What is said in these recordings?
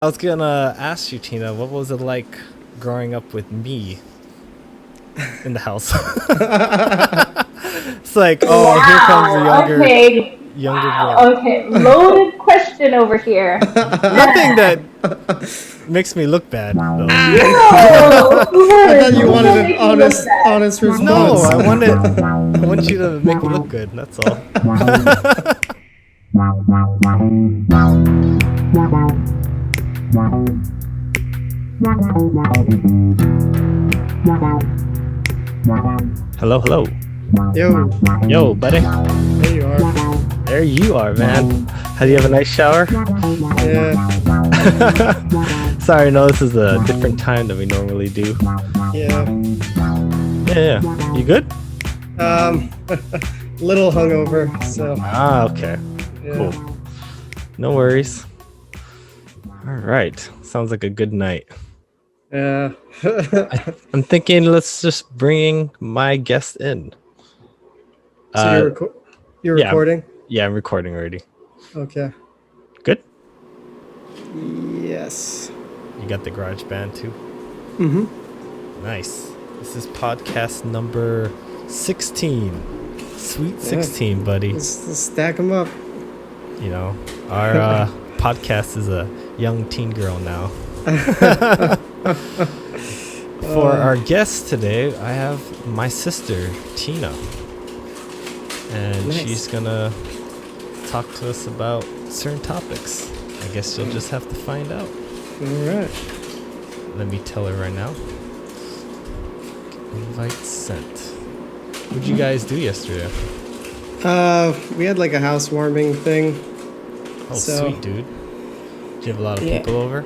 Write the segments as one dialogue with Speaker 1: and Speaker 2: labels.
Speaker 1: I was gonna ask you, Tina, what was it like growing up with me in the house? It's like, oh, here comes the
Speaker 2: Wow. Okay.
Speaker 1: younger boy.
Speaker 2: Wow. Okay. Loaded question over here.
Speaker 1: Nothing that makes me look bad, though.
Speaker 2: No.
Speaker 3: I thought you wanted an
Speaker 2: Make me look bad.
Speaker 3: honest response.
Speaker 1: No, I want you to make me look good. That's all. Hello, hello. Yo, buddy.
Speaker 3: There you are.
Speaker 1: There you are, man. How do you have a nice shower?
Speaker 3: Yeah.
Speaker 1: Sorry, no, this is a different time than we normally do.
Speaker 3: Yeah.
Speaker 1: Yeah. You good?
Speaker 3: Little hungover, so.
Speaker 1: Ah, okay.
Speaker 3: Yeah.
Speaker 1: Cool. No worries. All right. Sounds like a good night.
Speaker 3: Yeah.
Speaker 1: I'm thinking let's just bring my guest in.
Speaker 3: So you're
Speaker 1: yeah,
Speaker 3: recording?
Speaker 1: Yeah, I'm recording already.
Speaker 3: Okay.
Speaker 1: Good?
Speaker 3: Yes.
Speaker 1: You got the garage band too?
Speaker 3: Mm-hmm.
Speaker 1: Nice. This is podcast number 16. Sweet 16, buddy.
Speaker 3: Let's stack them up.
Speaker 1: You know, our podcast is a young teen girl now. For our guest today, I have my sister, Tina. And
Speaker 3: Nice.
Speaker 1: she's gonna talk to us about certain topics. I guess you'll just have to find out.
Speaker 3: All right.
Speaker 1: Let me tell her right now. Invite sent. What'd you guys do yesterday?
Speaker 3: We had like a housewarming thing.
Speaker 1: Oh,
Speaker 3: So-
Speaker 1: sweet, dude. Did you have a lot of
Speaker 3: Yeah.
Speaker 1: people over?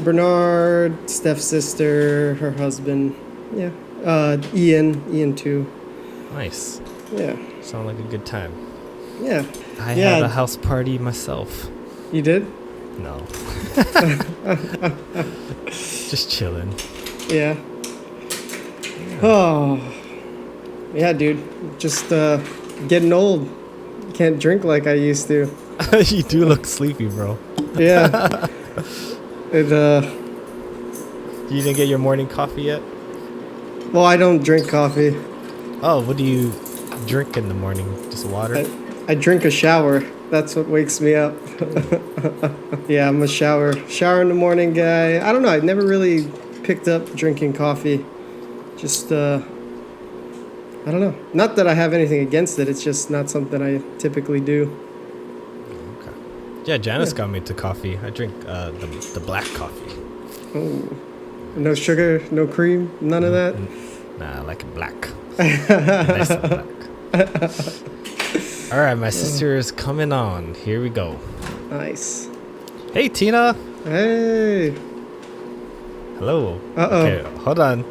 Speaker 3: Bernard, Steph's sister, her husband. Yeah. Ian too.
Speaker 1: Nice.
Speaker 3: Yeah.
Speaker 1: Sound like a good time.
Speaker 3: Yeah.
Speaker 1: I
Speaker 3: Yeah.
Speaker 1: had a house party myself.
Speaker 3: You did?
Speaker 1: No. Just chilling.
Speaker 3: Yeah. Oh. Yeah, dude. Just getting old. Can't drink like I used to.
Speaker 1: You do look sleepy, bro.
Speaker 3: Yeah. It
Speaker 1: You didn't get your morning coffee yet?
Speaker 3: well, I don't drink coffee.
Speaker 1: Oh, what do you drink in the morning? Just water?
Speaker 3: I drink a shower. That's what wakes me up. Yeah, I'm a shower in the morning guy. I don't know. I've never really picked up drinking coffee. Just I don't know. Not that I have anything against it. It's just not something I typically do.
Speaker 1: Okay. Yeah, Janice got me to coffee. I drink the black coffee.
Speaker 3: Oh, no sugar, no cream, none of that.
Speaker 1: Nah, I like it black. Nice and black. All right, my sister is coming on. Here we go.
Speaker 3: Nice.
Speaker 1: Hey, Tina.
Speaker 3: Hey.
Speaker 1: Hello.
Speaker 3: Uh-oh.
Speaker 1: Okay, hold on.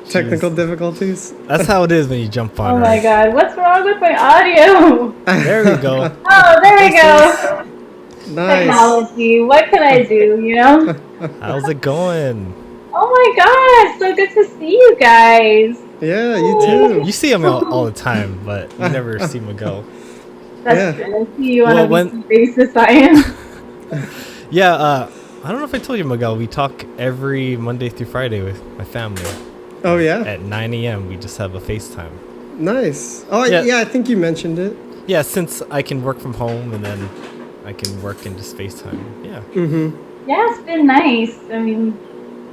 Speaker 3: Technical difficulties.
Speaker 1: That's how it is when you jump on.
Speaker 2: Oh
Speaker 1: her.
Speaker 2: my God. What's wrong with my audio?
Speaker 1: There we go.
Speaker 2: Oh, there we go.
Speaker 3: Nice.
Speaker 2: Technology. What can I do, you know?
Speaker 1: How's it going?
Speaker 2: Oh my God. So good to see you guys.
Speaker 3: Yeah, you too.
Speaker 1: You see him all the time, but you never see Miguel.
Speaker 2: That's
Speaker 3: Yeah.
Speaker 2: good. I see you
Speaker 1: Well,
Speaker 2: want to be racist I am.
Speaker 1: Yeah, I don't know if I told you, Miguel. We talk every Monday through Friday with my family.
Speaker 3: Oh yeah.
Speaker 1: At 9 a.m. We just have a FaceTime.
Speaker 3: Nice. Oh
Speaker 1: Yeah.
Speaker 3: yeah, I think you mentioned it.
Speaker 1: Yeah, since I can work from home and then I can work and just FaceTime. Yeah.
Speaker 3: Mm-hmm.
Speaker 2: Yeah, it's been nice. I mean,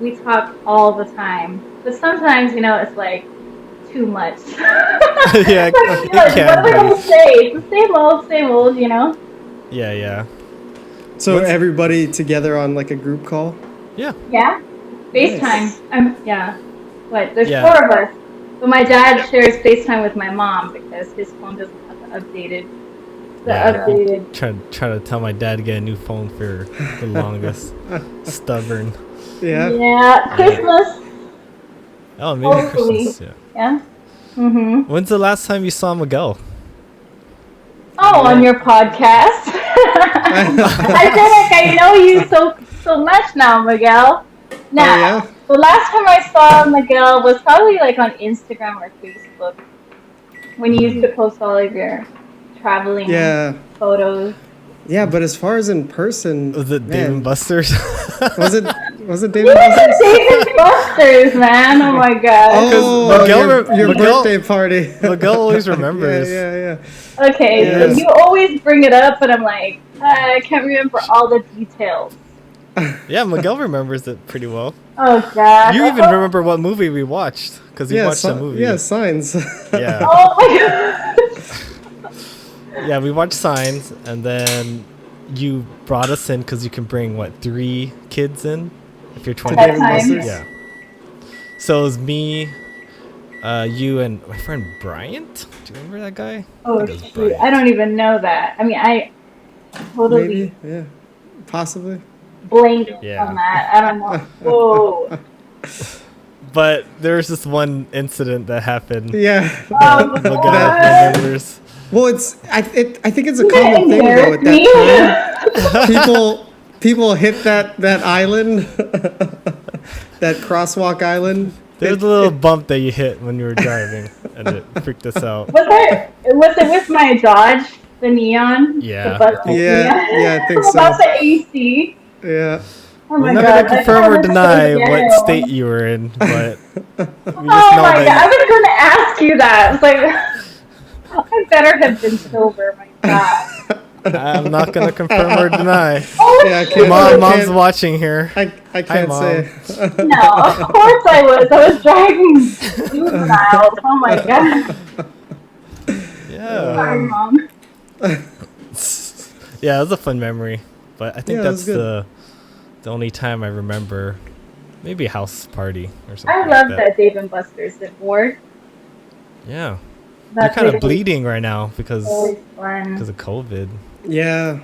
Speaker 2: we talk all the time. But sometimes, you know, it's like too much.
Speaker 1: Yeah,
Speaker 2: Like,
Speaker 1: it
Speaker 2: what
Speaker 1: can
Speaker 2: am I
Speaker 1: be.
Speaker 2: going to say? It's the same old, you know?
Speaker 1: Yeah.
Speaker 3: So
Speaker 1: What's-
Speaker 3: everybody together on like a group call.
Speaker 1: Yeah.
Speaker 2: Yeah. FaceTime. Yeah. What? There's
Speaker 1: Yeah.
Speaker 2: 4 of us. But my dad shares FaceTime with my mom because his phone doesn't have the updated.
Speaker 1: Trying to tell my dad to get a new phone for the longest. Stubborn.
Speaker 3: Yeah.
Speaker 2: Yeah. Christmas.
Speaker 1: Oh, maybe
Speaker 2: Hopefully.
Speaker 1: Christmas. Yeah.
Speaker 2: Yeah. Mm-hmm.
Speaker 1: When's the last time you saw Miguel?
Speaker 2: Oh, on your podcast. I feel like I know you so much now, Miguel. Now,
Speaker 3: Oh yeah.
Speaker 2: the last time I saw Miguel was probably like on Instagram or Facebook when you used to post all of your traveling
Speaker 3: Yeah.
Speaker 2: photos.
Speaker 3: Yeah, but as far as in person,
Speaker 1: Was it Dave
Speaker 3: man,
Speaker 1: and Buster's?
Speaker 3: was it David
Speaker 2: You
Speaker 3: Buster's?
Speaker 2: David Buster's, man. Oh my god.
Speaker 3: Oh,
Speaker 1: Miguel
Speaker 3: your
Speaker 1: Miguel-
Speaker 3: birthday party.
Speaker 1: Miguel always remembers.
Speaker 3: Yeah.
Speaker 2: Okay,
Speaker 3: Yes.
Speaker 2: so you always bring it up, but I'm like, I can't remember all the details.
Speaker 1: Yeah, Miguel remembers it pretty well.
Speaker 2: Oh god.
Speaker 1: You even remember what movie we watched because we watched the movie.
Speaker 3: Yeah, Signs.
Speaker 1: Yeah.
Speaker 2: Oh my god.
Speaker 1: Yeah, we watched Signs, and then you brought us in because you can bring 3 kids in if you're 20.
Speaker 2: At times.
Speaker 1: Yeah. So it was me, you, and my friend Bryant. Do you remember that guy?
Speaker 2: Oh
Speaker 1: I think it was
Speaker 2: shoot,
Speaker 1: Bryant.
Speaker 2: I don't even know that. I mean, I totally
Speaker 3: Maybe, yeah, possibly.
Speaker 2: blanked
Speaker 1: Yeah.
Speaker 2: on that. I don't know. Whoa.
Speaker 1: But there was this one incident that happened.
Speaker 3: Yeah.
Speaker 2: Oh,
Speaker 1: Miguel
Speaker 2: God.
Speaker 1: remembers.
Speaker 3: Well, I think it's a
Speaker 2: You
Speaker 3: common
Speaker 2: didn't
Speaker 3: thing though
Speaker 2: embarrass
Speaker 3: at
Speaker 2: me.
Speaker 3: that time. People hit that island, that crosswalk island.
Speaker 1: There was a little bump that you hit when you were driving, and it freaked us out.
Speaker 2: Was it with my Dodge, the neon?
Speaker 1: Yeah.
Speaker 2: The bus
Speaker 3: Yeah,
Speaker 2: neon?
Speaker 3: I think so.
Speaker 2: About the AC.
Speaker 3: Yeah.
Speaker 2: Oh my
Speaker 1: We're not
Speaker 2: god.
Speaker 1: gonna confirm or
Speaker 2: that was
Speaker 1: deny
Speaker 2: so
Speaker 1: what
Speaker 2: ghetto.
Speaker 1: state you were in, but we just
Speaker 2: Oh
Speaker 1: know
Speaker 2: my god, I
Speaker 1: that.
Speaker 2: was gonna ask you that. It's like, I better have been sober, my god.
Speaker 1: I'm not gonna confirm or deny.
Speaker 2: Oh,
Speaker 3: Yeah, I can't.
Speaker 1: Mom's
Speaker 3: can't-
Speaker 1: watching here.
Speaker 3: I can't
Speaker 1: Mom.
Speaker 3: say.
Speaker 2: no, of course I was. I was driving juveniles. Oh my god.
Speaker 1: Yeah.
Speaker 2: Sorry, Mom.
Speaker 1: Yeah, it was a fun memory, but I think
Speaker 3: Yeah, it was
Speaker 1: that's
Speaker 3: good.
Speaker 1: the only time I remember. Maybe a house party or something.
Speaker 2: I
Speaker 1: like
Speaker 2: love
Speaker 1: that.
Speaker 2: that Dave and Buster's at work.
Speaker 1: Yeah, you're
Speaker 2: That's
Speaker 1: kind of
Speaker 2: like
Speaker 1: bleeding right now because
Speaker 2: always fun.
Speaker 1: of COVID.
Speaker 3: Yeah.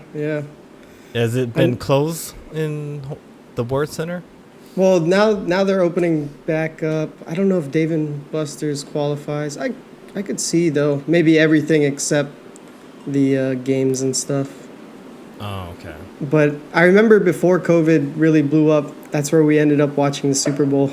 Speaker 1: Has it been closed in the Ward Center?
Speaker 3: Well, now they're opening back up. I don't know if Dave and Buster's qualifies. I could see though. Maybe everything except the games and stuff.
Speaker 1: Oh, okay.
Speaker 3: But I remember before COVID really blew up, that's where we ended up watching the Super Bowl.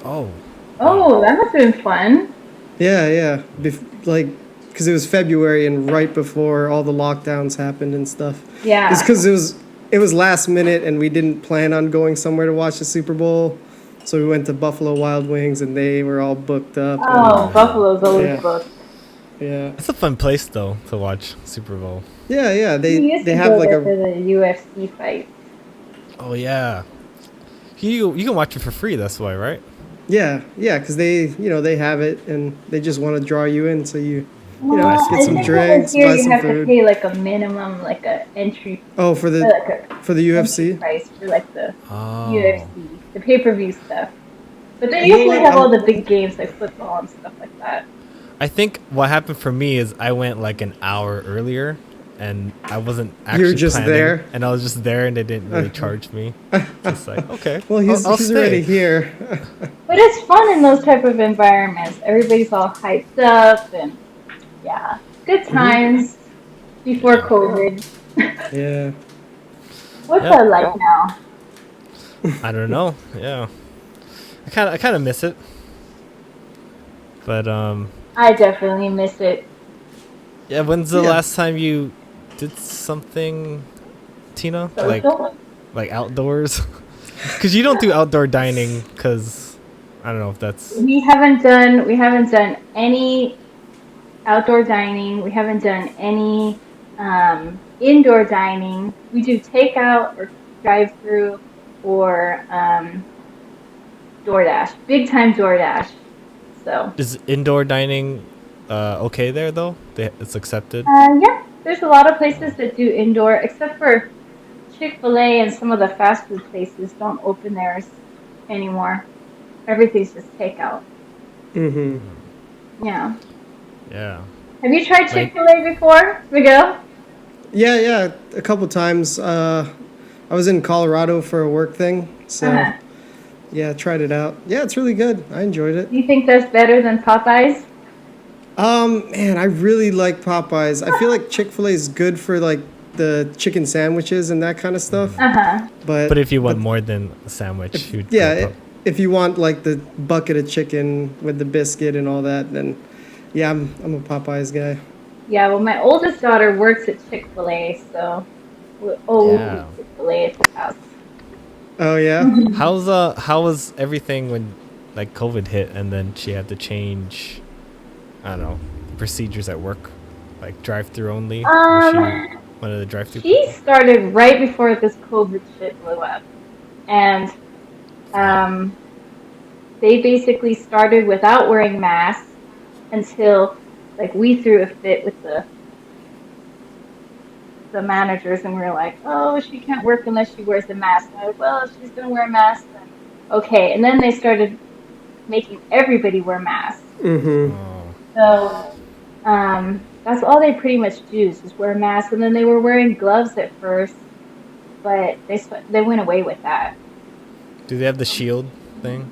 Speaker 1: Oh,
Speaker 2: Oh, that must have been fun.
Speaker 3: Yeah. Because it was February and right before all the lockdowns happened and stuff.
Speaker 2: Yeah.
Speaker 3: It's because it was last minute and we didn't plan on going somewhere to watch the Super Bowl. So we went to Buffalo Wild Wings and they were all booked up.
Speaker 2: Oh, Buffalo's always
Speaker 3: Yeah.
Speaker 2: booked.
Speaker 3: Yeah.
Speaker 1: it's a fun place though to watch Super Bowl.
Speaker 3: Yeah.
Speaker 2: We used
Speaker 3: They
Speaker 2: to
Speaker 3: have
Speaker 2: go
Speaker 3: like
Speaker 2: there for
Speaker 3: a
Speaker 2: the UFC fight.
Speaker 1: Oh yeah, you can watch it for free. That's why, right?
Speaker 3: yeah, because they have it and they just want to draw you in so you know,
Speaker 2: Well,
Speaker 3: get
Speaker 2: I
Speaker 3: some
Speaker 2: think
Speaker 3: drinks,
Speaker 2: over here
Speaker 3: buy
Speaker 2: you
Speaker 3: some
Speaker 2: have
Speaker 3: food.
Speaker 2: to pay like a minimum, like a entry,
Speaker 3: Oh, for
Speaker 2: or
Speaker 3: the
Speaker 2: like a entry
Speaker 3: UFC.
Speaker 2: price for like the
Speaker 1: Oh.
Speaker 2: UFC, the pay-per-view stuff. But they
Speaker 3: You know
Speaker 2: usually
Speaker 3: what,
Speaker 2: have all
Speaker 3: I'm-
Speaker 2: the big games like football and stuff like that.
Speaker 1: I think what happened for me is I went like an hour earlier, and I wasn't actually.
Speaker 3: You were just
Speaker 1: planning,
Speaker 3: there?
Speaker 1: and I was just there, and they didn't really charge me. Just like okay,
Speaker 3: Well, he's
Speaker 1: I'll
Speaker 3: he's
Speaker 1: stay.
Speaker 3: already here.
Speaker 2: But it's fun in those type of environments. Everybody's all hyped up and yeah, good
Speaker 3: Mm-hmm.
Speaker 2: times before COVID.
Speaker 3: Yeah.
Speaker 2: What's
Speaker 1: Yeah.
Speaker 2: that like now?
Speaker 1: I don't know. Yeah, I kind of miss it, but
Speaker 2: I definitely miss it.
Speaker 1: yeah. When's the
Speaker 3: Yeah.
Speaker 1: last time you did something, Tina?
Speaker 2: Social?
Speaker 1: Like outdoors? Because you don't do outdoor dining. Because I don't know if that's.
Speaker 2: We haven't done any outdoor dining. We haven't done any indoor dining. We do takeout or drive through or DoorDash. Big time DoorDash. So
Speaker 1: Is indoor dining okay there though? It's accepted.
Speaker 2: yeah, there's a lot of places that do indoor, except for Chick-fil-A and some of the fast food places don't open theirs anymore. Everything's just takeout.
Speaker 3: Mm-hmm.
Speaker 2: Yeah.
Speaker 1: Yeah.
Speaker 2: Have you tried Chick-fil-A before, Miguel?
Speaker 3: Yeah, a couple times. I was in Colorado for a work thing, so
Speaker 2: Uh-huh.
Speaker 3: yeah, tried it out. Yeah, it's really good. I enjoyed it.
Speaker 2: Do you think that's better than Popeyes?
Speaker 3: Man, I really like Popeyes. I feel like Chick-fil-A is good for like the chicken sandwiches and that kind of stuff.
Speaker 2: Uh-huh.
Speaker 1: But if you want more than a sandwich, you'd go
Speaker 3: yeah, if you want like the bucket of chicken with the biscuit and all that, then yeah, I'm a Popeyes guy.
Speaker 2: Yeah, well, my oldest daughter works at Chick-fil-A, so we'll always
Speaker 1: Yeah.
Speaker 2: eat Chick-fil-A at the house.
Speaker 3: Oh yeah.
Speaker 1: How was everything when like COVID hit and then she had to change, I don't know, procedures at work, like drive-through only? Was she
Speaker 2: Um,
Speaker 1: one of the drive-through
Speaker 2: she
Speaker 1: people?
Speaker 2: started right before this COVID shit blew up, and um, they basically started without wearing masks until like we threw a fit with the managers, and we were like, oh, she can't work unless she wears a mask. And I was, well, if she's gonna wear a mask, then okay. And then they started making everybody wear masks.
Speaker 3: Mm-hmm.
Speaker 1: Oh,
Speaker 2: So that's all they pretty much do is just wear masks. And then they were wearing gloves at first, but they went away with that.
Speaker 1: do they have the shield thing?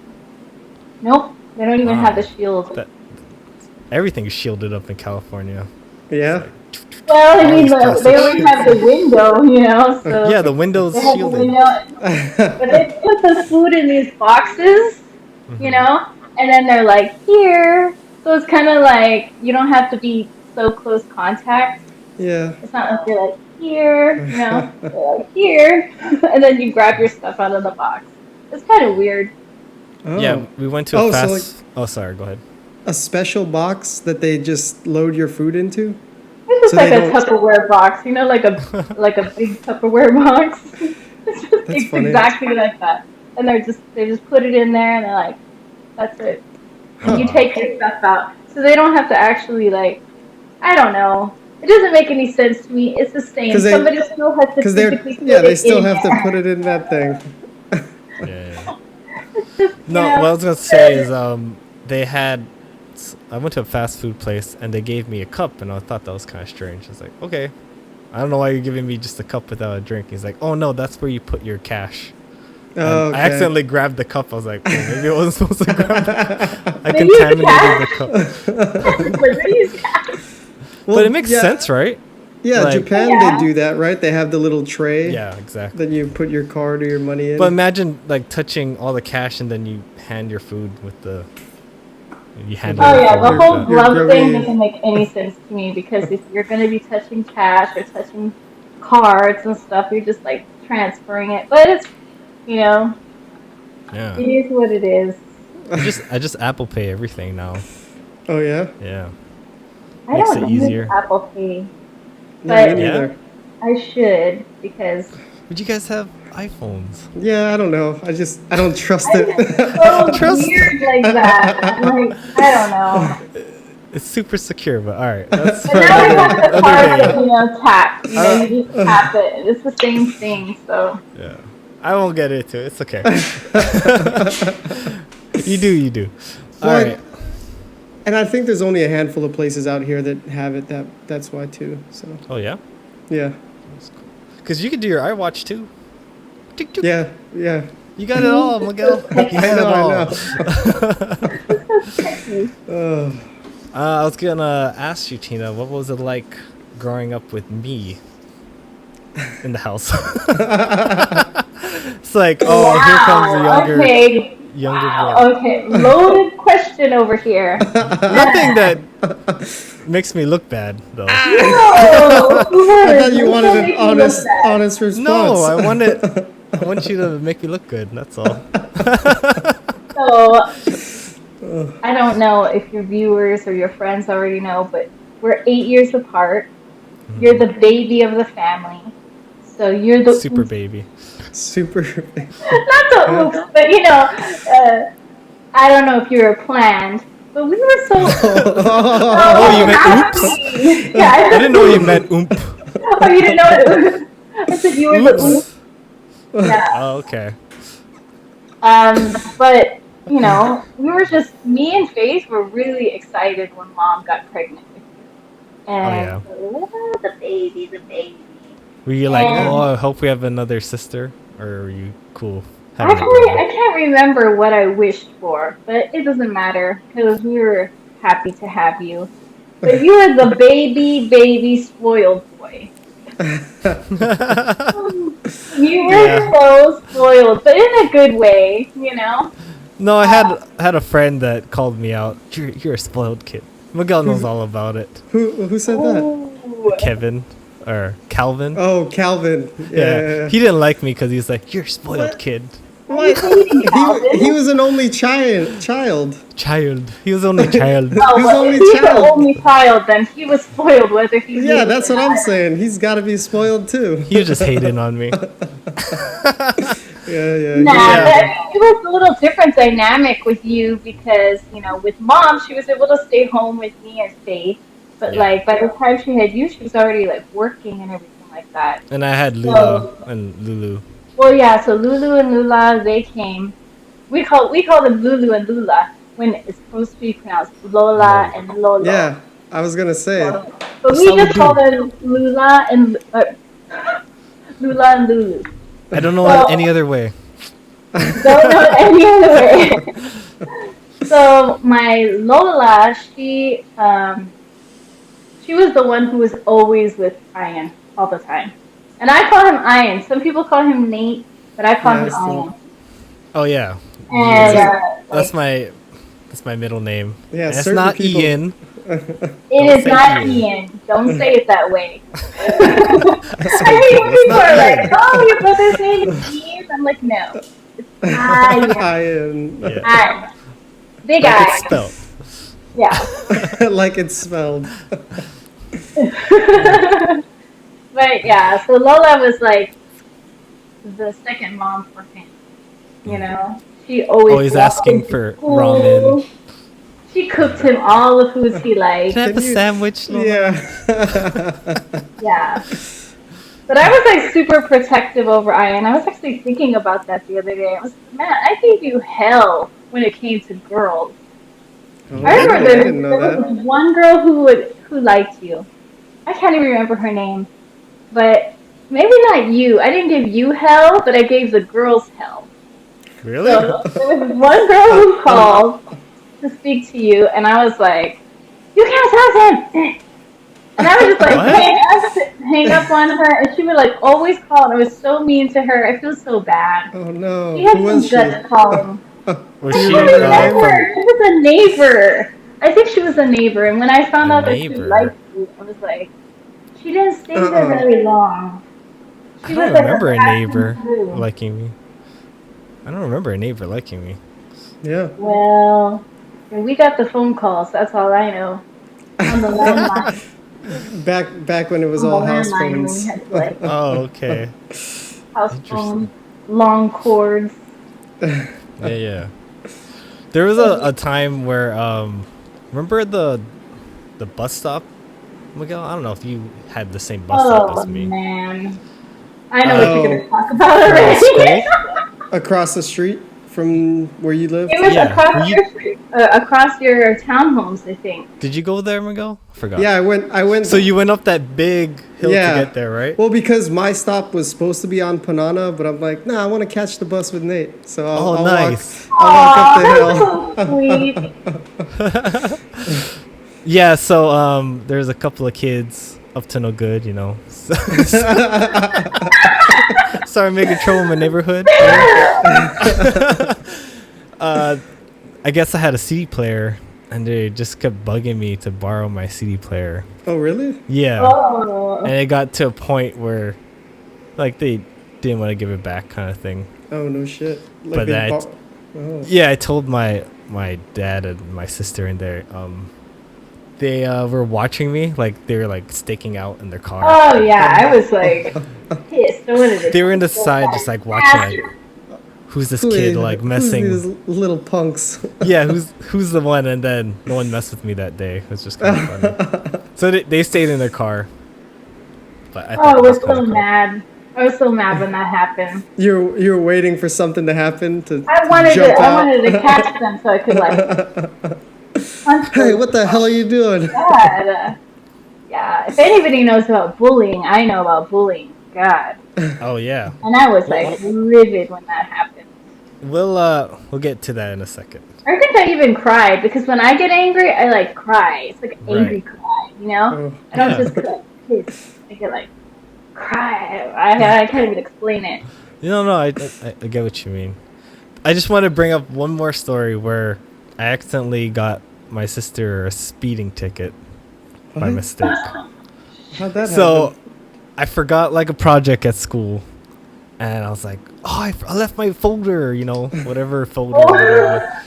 Speaker 2: Nope, they don't even have the
Speaker 1: Wow.
Speaker 2: shield.
Speaker 1: That everything's shielded up in California.
Speaker 3: Yeah.
Speaker 2: Well, I
Speaker 1: all
Speaker 2: mean,
Speaker 1: these plastic
Speaker 2: they only have the window, so
Speaker 1: Yeah, the window's
Speaker 2: they have the
Speaker 1: shielded.
Speaker 2: window. But they put the food in these boxes,
Speaker 1: Mhm.
Speaker 2: and then they're like, here. So it's kind of like you don't have to be so close contact.
Speaker 3: Yeah.
Speaker 2: It's not like you're like, here, they're like, here. And then you grab your stuff out of the box. It's kind of weird.
Speaker 1: Yeah,
Speaker 3: Oh.
Speaker 1: we went to a
Speaker 3: Oh, so like
Speaker 1: fast. Oh, sorry. Go ahead.
Speaker 3: a special box that they just load your food into,
Speaker 2: It's just
Speaker 3: so
Speaker 2: like
Speaker 3: they
Speaker 2: a
Speaker 3: don't.
Speaker 2: Tupperware box, like a big Tupperware box.
Speaker 3: That's
Speaker 2: It's
Speaker 3: funny.
Speaker 2: exactly like that. And they just put it in there and they're like, that's it. And you
Speaker 3: Huh.
Speaker 2: take your stuff out. So they don't have to actually like, I don't know. It doesn't make any sense to me. It's the same.
Speaker 3: Because
Speaker 2: Somebody still has to
Speaker 3: because they're
Speaker 2: physically
Speaker 3: yeah,
Speaker 2: put
Speaker 3: they
Speaker 2: it
Speaker 3: still
Speaker 2: in
Speaker 3: have to put
Speaker 2: there.
Speaker 3: it in that thing.
Speaker 1: Yeah.
Speaker 2: It's just,
Speaker 1: No, what I was gonna say is they had. I went to a fast food place and they gave me a cup and I thought that was kind of strange. I was like, okay, I don't know why you're giving me just a cup without a drink. He's like, oh no, that's where you put your cash. And
Speaker 3: Oh,
Speaker 1: I accidentally grabbed the cup. I was like, oh, maybe I wasn't supposed to grab it. I
Speaker 2: Maybe it's
Speaker 1: contaminated the
Speaker 2: cash.
Speaker 1: cup.
Speaker 2: Like, what is that?
Speaker 3: Well,
Speaker 1: But it makes
Speaker 3: yeah,
Speaker 1: sense, right?
Speaker 3: Yeah,
Speaker 1: Like-
Speaker 3: Japan they
Speaker 2: Yeah.
Speaker 3: do that, right? They have the little tray
Speaker 1: Yeah, exactly.
Speaker 3: that you put your card or your money in.
Speaker 1: But imagine like touching all the cash and then you hand your food with the. You hand
Speaker 2: Oh
Speaker 1: it
Speaker 2: yeah,
Speaker 1: forward
Speaker 2: the
Speaker 1: like
Speaker 2: whole
Speaker 1: that.
Speaker 2: glove
Speaker 3: Your
Speaker 2: thing
Speaker 3: grubby-
Speaker 2: doesn't make any sense to me because if you're gonna be touching cash or touching cards and stuff, you're just like transferring it. But it's
Speaker 1: Yeah.
Speaker 2: it is what it is.
Speaker 1: I just Apple Pay everything now.
Speaker 3: Oh yeah,
Speaker 1: Yeah.
Speaker 2: I
Speaker 1: Makes
Speaker 2: don't
Speaker 1: it
Speaker 2: use
Speaker 1: easier.
Speaker 2: Apple Pay,
Speaker 3: no,
Speaker 2: But-
Speaker 3: me
Speaker 1: Yeah?
Speaker 3: neither.
Speaker 2: I should because
Speaker 1: But you guys have iPhones.
Speaker 3: Yeah, I don't know. I don't trust
Speaker 2: I'm
Speaker 3: it.
Speaker 2: so
Speaker 1: Trust-
Speaker 2: weird like that. Like I don't know.
Speaker 1: It's super secure, but all right. That's
Speaker 2: But now we have the
Speaker 1: another
Speaker 2: card
Speaker 1: day.
Speaker 2: that tap. You just tap it. It's the same thing. So
Speaker 1: Yeah. I won't get into it. It's okay. You do. All
Speaker 3: Well,
Speaker 1: right.
Speaker 3: And I think there's only a handful of places out here that have it. That's why too. So
Speaker 1: Oh yeah.
Speaker 3: yeah,
Speaker 1: Because you can do your iWatch too. Tick, tick.
Speaker 3: yeah, yeah.
Speaker 1: You got it all, Miguel. You
Speaker 3: I
Speaker 1: got
Speaker 3: know,
Speaker 1: it
Speaker 3: I know.
Speaker 1: all. I was gonna ask you, Tina, what was it like growing up with me in the house? It's like, oh, here comes the younger
Speaker 2: Wow.
Speaker 1: girl.
Speaker 2: Okay, loaded question over here.
Speaker 1: Nothing that makes me look bad, though.
Speaker 2: No,
Speaker 3: I thought you wanted an honest response.
Speaker 1: No, I want you to make me look good. That's all.
Speaker 2: So, I don't know if your viewers or your friends already know, but we're 8 years apart. You're the baby of the family. So you're the
Speaker 1: Super baby.
Speaker 3: Super.
Speaker 2: not the oops, but I don't know if you were planned, but we were so.
Speaker 1: Oh, you meant oops?
Speaker 2: happy. Yeah,
Speaker 1: I didn't know you meant oomp.
Speaker 2: Oh, you didn't know it. I said you were the oops.
Speaker 1: Oops.
Speaker 2: Yeah.
Speaker 1: Oh, okay.
Speaker 2: But we were just me and Faith were really excited when Mom got pregnant with you, and the baby.
Speaker 1: Were you like,
Speaker 2: Yeah.
Speaker 1: oh, I hope we have another sister? Or were you cool having a
Speaker 2: Actually,
Speaker 1: brother?
Speaker 2: I can't remember what I wished for, but it doesn't matter because we were happy to have you. But you were the baby spoiled boy. You were
Speaker 1: Yeah.
Speaker 2: so spoiled, but in a good way,
Speaker 1: No, I had a friend that called me out. You're a spoiled kid. Miguel knows all about it.
Speaker 3: Who said that?
Speaker 2: Ooh.
Speaker 1: Kevin or Calvin.
Speaker 3: Oh, Calvin. Yeah.
Speaker 1: He didn't like me because he's like, "You're a spoiled
Speaker 3: What?
Speaker 1: kid."
Speaker 3: What? He was an only child.
Speaker 1: Child. He was only child.
Speaker 2: Oh,
Speaker 3: He's
Speaker 2: well,
Speaker 3: only
Speaker 2: if he's the
Speaker 3: child.
Speaker 2: only child, then he was spoiled whether he knew
Speaker 3: Yeah,
Speaker 2: it
Speaker 3: that's
Speaker 2: or
Speaker 3: what I'm
Speaker 2: not.
Speaker 3: saying. He's got to be spoiled too.
Speaker 1: He was just hating on me.
Speaker 3: Yeah.
Speaker 2: Nah,
Speaker 1: Yeah.
Speaker 2: but it was a little different dynamic with you because, with mom, she was able to stay home with me and stay. But,
Speaker 1: Yeah.
Speaker 2: like, by the time she had you, she was already, like, working and everything like that.
Speaker 1: And I had Lula and Lulu.
Speaker 2: Well, yeah, so Lulu and Lula, they came. We call them Lulu and Lula when it's supposed to be pronounced Lola and Lolo.
Speaker 3: Yeah, I was gonna say.
Speaker 2: But we
Speaker 1: Some
Speaker 2: just
Speaker 1: do.
Speaker 2: call them Lula and Lula and Lulu.
Speaker 1: I don't know
Speaker 2: Well-
Speaker 1: any other way.
Speaker 2: Don't know it any other way. So my Lola, she was the one who was always with Ian all the time, and I call him Ian. Some people call him Nate, but I call him
Speaker 3: Yeah, so-
Speaker 2: Ian.
Speaker 1: Oh yeah.
Speaker 2: And
Speaker 1: That's my middle name.
Speaker 3: Yeah,
Speaker 1: And it's
Speaker 3: certain
Speaker 1: not
Speaker 3: people-
Speaker 1: Ian.
Speaker 2: it is
Speaker 1: say
Speaker 2: not
Speaker 1: Ian.
Speaker 2: Ian. Don't say it that way.
Speaker 1: That's
Speaker 2: I mean,
Speaker 1: it's
Speaker 2: people
Speaker 1: not
Speaker 2: are like,
Speaker 1: Ian.
Speaker 2: "Oh, your brother's name is Ian." I'm like, "No, it's Ian.
Speaker 3: Ian.
Speaker 1: Yeah.
Speaker 2: Ian. Big
Speaker 1: Like
Speaker 2: Ian."
Speaker 1: it's spelled.
Speaker 2: Yeah.
Speaker 3: Like it's spelled.
Speaker 2: But yeah, so Lola was like the second mom for him. She always
Speaker 1: Always
Speaker 2: walked
Speaker 1: asking
Speaker 2: him to
Speaker 1: for
Speaker 2: school.
Speaker 1: ramen.
Speaker 2: She cooked him all the foods he liked.
Speaker 1: Can I have a
Speaker 3: Can you-
Speaker 1: sandwich? Lola?
Speaker 3: Yeah.
Speaker 2: Yeah. But I was like super protective over Ian. I was actually thinking about that the other day. I was like, man, I gave you hell when it came to girls.
Speaker 3: Oh,
Speaker 2: I remember
Speaker 3: I didn't know
Speaker 2: there
Speaker 3: that.
Speaker 2: was one girl who liked you. I can't even remember her name, but maybe not you. I didn't give you hell, but I gave the girls hell.
Speaker 1: Really?
Speaker 2: So there was one girl who called to speak to you, and I was like, "You can't talk to him." And I would just like
Speaker 1: What?
Speaker 2: hang up on her, and she would like always call, and I was so mean to her. I feel so bad.
Speaker 3: Oh no.
Speaker 2: She had
Speaker 3: Who
Speaker 2: some
Speaker 3: was she?
Speaker 2: guts calling.
Speaker 1: Was
Speaker 2: I
Speaker 1: she
Speaker 2: don't remember.
Speaker 1: from?
Speaker 2: She was a neighbor. I think she was a neighbor. And when I found
Speaker 1: A
Speaker 2: out that she
Speaker 1: neighbor?
Speaker 2: liked you, I was like, she didn't stay there
Speaker 3: Uh-uh.
Speaker 2: very long.
Speaker 1: I
Speaker 2: She
Speaker 1: don't
Speaker 2: was like
Speaker 1: remember a
Speaker 2: passing
Speaker 1: neighbor
Speaker 2: through.
Speaker 1: liking me. I don't remember a neighbor liking me.
Speaker 3: Yeah.
Speaker 2: Well, we got the phone calls. That's all I know. On the landline.
Speaker 3: Back when it was
Speaker 2: On
Speaker 3: all
Speaker 2: the
Speaker 3: house
Speaker 2: landline, we
Speaker 3: phones.
Speaker 2: had like
Speaker 1: Oh, okay.
Speaker 2: house
Speaker 1: Interesting.
Speaker 2: phone, long cords.
Speaker 1: Yeah. There was a time where remember the bus stop, Miguel? I don't know if you had the same bus stop
Speaker 2: Oh
Speaker 1: as me.
Speaker 2: man, I know what
Speaker 3: Oh.
Speaker 2: you're gonna talk about
Speaker 1: From
Speaker 2: already.
Speaker 1: school?
Speaker 3: Across the street from where you live.
Speaker 2: It was
Speaker 1: Yeah, were
Speaker 2: across
Speaker 1: you-
Speaker 2: across your townhomes, I think.
Speaker 1: Did you go there, Miguel? I forgot.
Speaker 3: Yeah, I went.
Speaker 1: So you went up that big hill
Speaker 3: Yeah.
Speaker 1: to get there, right?
Speaker 3: Well, because my stop was supposed to be on Panana, but I'm like, nah, I want to catch the bus with Nate. So I'll
Speaker 1: nice.
Speaker 3: I'll walk up the
Speaker 2: Aw,
Speaker 3: hill.
Speaker 2: that's so sweet.
Speaker 1: Yeah, so there's a couple of kids up to no good, Sorry, making trouble in my neighborhood. I guess I had a CD player, and they just kept bugging me to borrow my CD player.
Speaker 3: Oh, really?
Speaker 1: Yeah,
Speaker 2: Oh.
Speaker 1: and it got to a point where, like, they didn't want to give it back, kind of thing.
Speaker 3: Oh, no shit. Like
Speaker 1: But
Speaker 3: they
Speaker 1: that-
Speaker 3: oh.
Speaker 1: Yeah, I told my dad and my sister in there. They were watching me, like they were like staking out in their car.
Speaker 2: Oh yeah, I was like pissed. I wanted to
Speaker 1: They were in the
Speaker 2: so
Speaker 1: side,
Speaker 2: bad.
Speaker 1: just like watching, like, who's this kid like
Speaker 3: Who's
Speaker 1: messing?
Speaker 3: these little punks?
Speaker 1: Yeah, who's the one? And then no one messed with me that day. It was just kind of funny. So they stayed in their car. But I
Speaker 2: Oh, I
Speaker 1: thought it
Speaker 2: was
Speaker 1: was kinda
Speaker 2: so
Speaker 1: cool.
Speaker 2: mad. I was so mad when that happened.
Speaker 3: You were waiting for something to happen to
Speaker 2: I wanted
Speaker 3: jump
Speaker 2: to
Speaker 3: out.
Speaker 2: I wanted to catch them so I could like punch
Speaker 3: Hey,
Speaker 2: them.
Speaker 3: what the hell are you doing?
Speaker 2: God. Yeah, if anybody knows about bullying, I know about bullying. God.
Speaker 1: Oh yeah,
Speaker 2: And I was like livid when that happened.
Speaker 1: we'll get to that in a second.
Speaker 2: I think I even cried because when I get angry, I like cry. It's like angry
Speaker 1: Right.
Speaker 2: cry, you know?
Speaker 3: Oh.
Speaker 2: I don't
Speaker 1: Yeah.
Speaker 2: just like piss. I get like cry. I can't even explain it.
Speaker 1: No, I get what you mean. I just want to bring up one more story where I accidentally got my sister a speeding ticket by mistake.
Speaker 3: How'd that
Speaker 1: So
Speaker 3: happen?
Speaker 1: I forgot like a project at school, and I was like, oh, I left my folder, whatever folder. Whatever.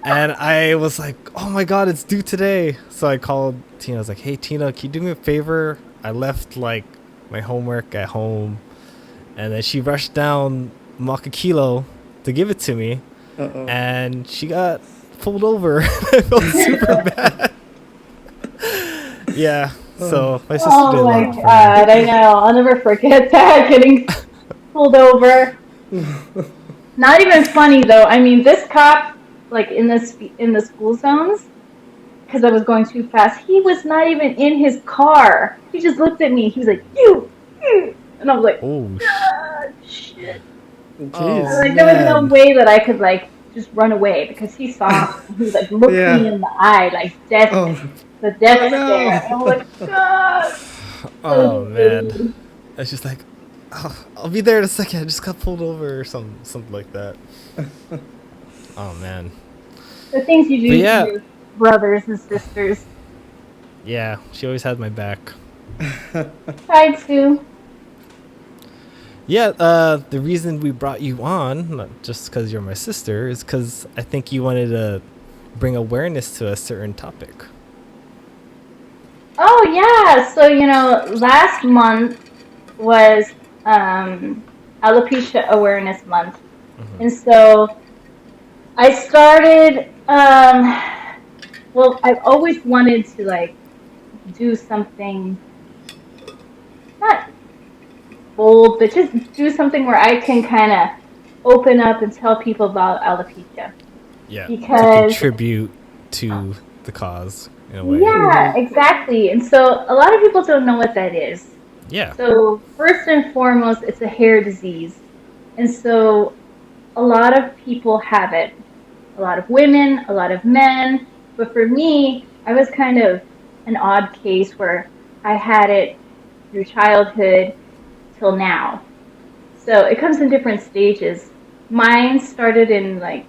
Speaker 1: And I was like, oh my god, it's due today. So I called Tina. I was like, hey Tina, can you do me a favor? I left like my homework at home. And then she rushed down Maca Kilo to give it to me.
Speaker 3: Uh-oh.
Speaker 1: And she got pulled over. I felt super bad. Yeah. So my sister did
Speaker 2: Oh
Speaker 1: a
Speaker 2: my
Speaker 1: lot for me.
Speaker 2: god, I know. I'll never forget that, getting pulled over. Not even funny though. I mean, this cop, like in the school zones, because I was going too fast, he was not even in his car. He just looked at me. He was like, you, and I was like,
Speaker 1: Oh,
Speaker 2: shit.
Speaker 3: Jeez.
Speaker 2: Like, there was no way that I could like just run away because he saw me. He was like looked me in the eye, like death, the death stare. And I was like, God.
Speaker 1: Oh man. It's just like, oh, I'll be there in a second. I just got pulled over or something like that. Oh man.
Speaker 2: The things you do
Speaker 1: yeah.
Speaker 2: to your brothers and sisters.
Speaker 1: Yeah, she always had my back.
Speaker 2: Tried to.
Speaker 1: Yeah, the reason we brought you on, not just because you're my sister, is because I think you wanted to bring awareness to a certain topic.
Speaker 2: Oh yeah, so last month was Alopecia Awareness Month, and so I started. Well, I've always wanted to like do something, not bold, but just do something where I can kind of open up and tell people about alopecia.
Speaker 1: Yeah,
Speaker 2: because
Speaker 1: to contribute to the cause in a way.
Speaker 2: Yeah, exactly. And so a lot of people don't know what that is.
Speaker 1: Yeah.
Speaker 2: So first and foremost, it's a hair disease. And so a lot of people have it. A lot of women, a lot of men. But for me, I was kind of an odd case where I had it through childhood till now. So it comes in different stages. Mine started in like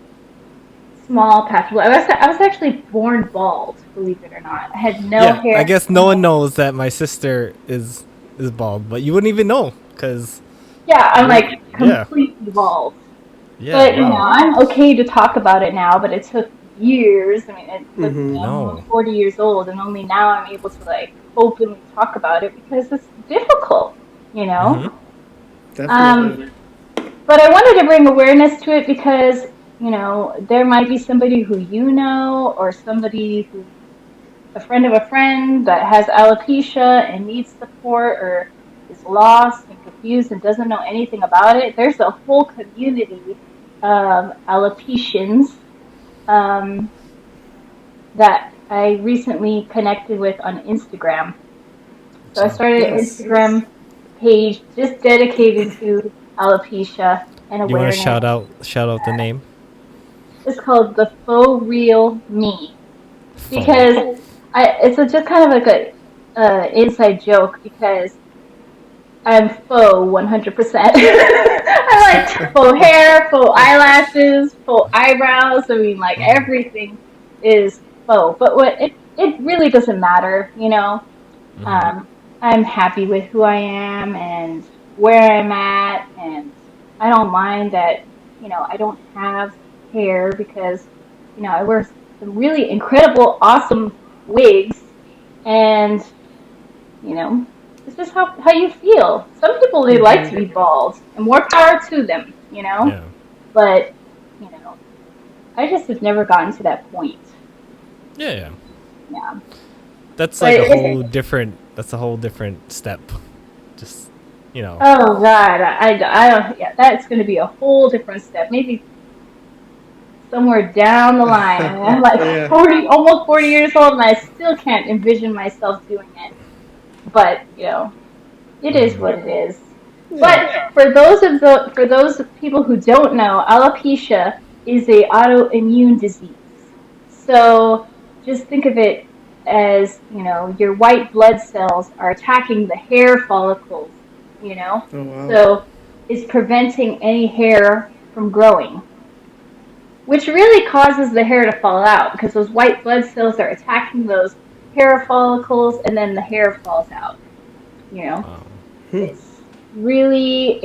Speaker 2: small patches. I was actually born bald, believe it or not. I had no hair.
Speaker 1: I guess no one knows that my sister is bald, but you wouldn't even know because.
Speaker 2: Yeah, I'm like completely bald.
Speaker 1: Yeah,
Speaker 2: but I'm okay to talk about it now. But it took years. I mean, it took I'm 40 years old, and only now I'm able to like openly talk about it because it's difficult,
Speaker 3: Definitely.
Speaker 2: But I wanted to bring awareness to it because there might be somebody who or somebody who, a friend of a friend that has alopecia and needs support or is lost and confused and doesn't know anything about it. There's a whole community of alopecians that I recently connected with on Instagram. So I started an Instagram page just dedicated to alopecia and awareness.
Speaker 1: You want to shout out the name?
Speaker 2: It's called The Faux Real Me. Because it's just kind of like a inside joke because I'm faux 100%. I like faux hair, faux eyelashes, faux eyebrows. I mean, like everything is faux. But it really doesn't matter, I'm happy with who I am and where I'm at, and I don't mind that, I don't have hair because, I wear some really incredible, awesome wigs, and, it's just how you feel. Some people, they like to be bald, and more power to them,
Speaker 1: Yeah.
Speaker 2: But, I just have never gotten to that point.
Speaker 1: Yeah.
Speaker 2: Yeah.
Speaker 1: That's like a whole different step. Just,
Speaker 2: Oh God, I don't. Yeah, that's going to be a whole different step. Maybe somewhere down the line. I mean, I'm like almost 40 years old, and I still can't envision myself doing it. But it is what it is. Yeah. But for those people who don't know, alopecia is a autoimmune disease. So just think of it as, your white blood cells are attacking the hair follicles,
Speaker 3: Oh, wow.
Speaker 2: So it's preventing any hair from growing, which really causes the hair to fall out because those white blood cells are attacking those hair follicles, and then the hair falls out. You know,
Speaker 1: Wow.
Speaker 2: it's really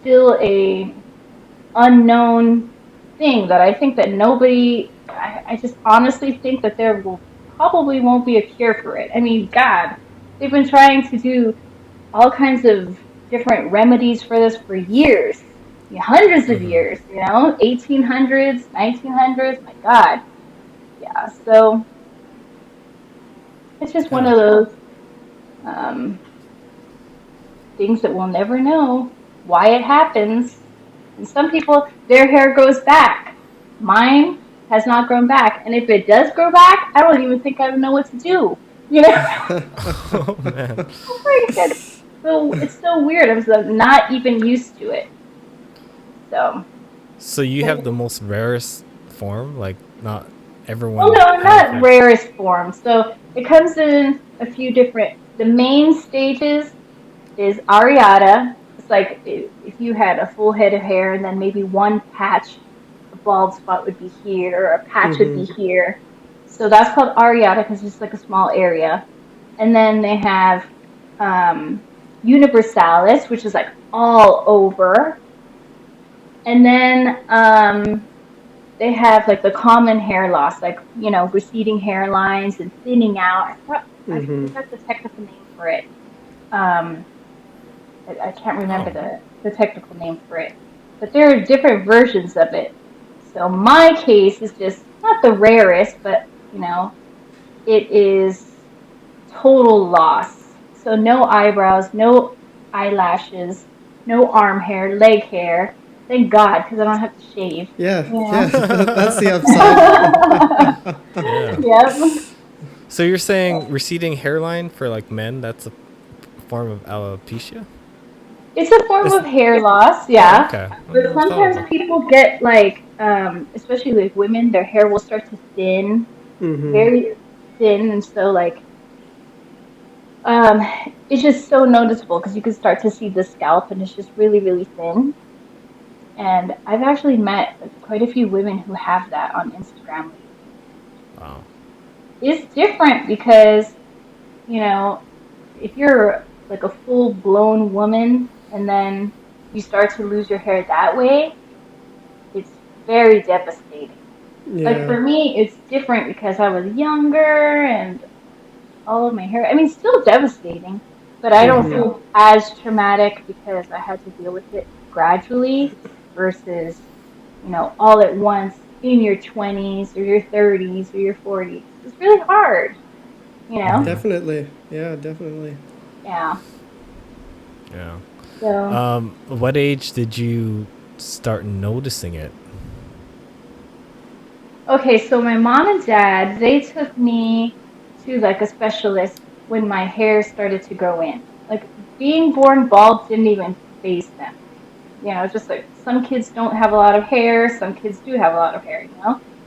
Speaker 2: still a unknown thing that I think that nobody. I just honestly think that there will probably won't be a cure for it. I mean, God, they've been trying to do all kinds of different remedies for this for years, hundreds of
Speaker 1: Mm-hmm.
Speaker 2: years, 1800s, 1900s, my God. Yeah, so it's just one
Speaker 1: Yeah.
Speaker 2: of those um, things that we'll never know why it happens. And some people, their hair grows back. Mine has not grown back. And if it does grow back, I don't even think I know what to do. You know?
Speaker 1: Oh man.
Speaker 2: Like, it's so weird. I'm so not even used to it. So,
Speaker 1: So you have the most rarest form? Like not
Speaker 2: well,
Speaker 1: everyone
Speaker 2: no,
Speaker 1: has
Speaker 2: not
Speaker 1: it.
Speaker 2: rarest form. So it comes in a few different. The main stages is areata. It's like if you had a full head of hair and then maybe one patch, a bald spot would be here, or a patch would be here. So that's called areata because it's like a small area. And then they have universalis, which is like all over. And then they have like the common hair loss, like receding hairlines and thinning out. I forgot the technical name for it. Um, I can't remember
Speaker 1: Oh.
Speaker 2: the technical name for it, but there are different versions of it. So my case is just not the rarest, but it is total loss. So no eyebrows, no eyelashes, no arm hair, leg hair. Thank God, because I don't have to shave.
Speaker 3: Yeah,
Speaker 2: You
Speaker 3: yeah,
Speaker 2: know?
Speaker 3: that's the upside.
Speaker 1: Yeah.
Speaker 2: Yep.
Speaker 1: So you're saying receding hairline for like men, that's a form of alopecia?
Speaker 2: It's a form
Speaker 1: It's,
Speaker 2: of hair loss,
Speaker 1: oh,
Speaker 2: yeah.
Speaker 1: okay. I
Speaker 2: But
Speaker 1: never thought
Speaker 2: sometimes
Speaker 1: about.
Speaker 2: people get like, especially like women, their hair will start to thin, very thin, and so like, um, it's just so noticeable because you can start to see the scalp, and it's just really, really thin. And I've actually met like, quite a few women who have that on Instagram lately.
Speaker 1: Wow.
Speaker 2: It's different because, you know, if you're like a full blown woman and then you start to lose your hair that way, it's very devastating. Like
Speaker 3: Yeah,
Speaker 2: for me, it's different because I was younger and all of my hair. I mean, still devastating, but I don't feel as traumatic because I had to deal with it gradually versus, all at once in your 20s or your 30s or your 40s. It's really hard, you know?
Speaker 1: Mm-hmm.
Speaker 3: definitely. Yeah, definitely.
Speaker 2: Yeah.
Speaker 1: Yeah.
Speaker 2: So,
Speaker 1: What age did you start noticing it?
Speaker 2: okay, so my mom and dad, they took me to like a specialist when my hair started to grow in. Like being born bald didn't even faze them. Just like some kids don't have a lot of hair, some kids do have a lot of hair.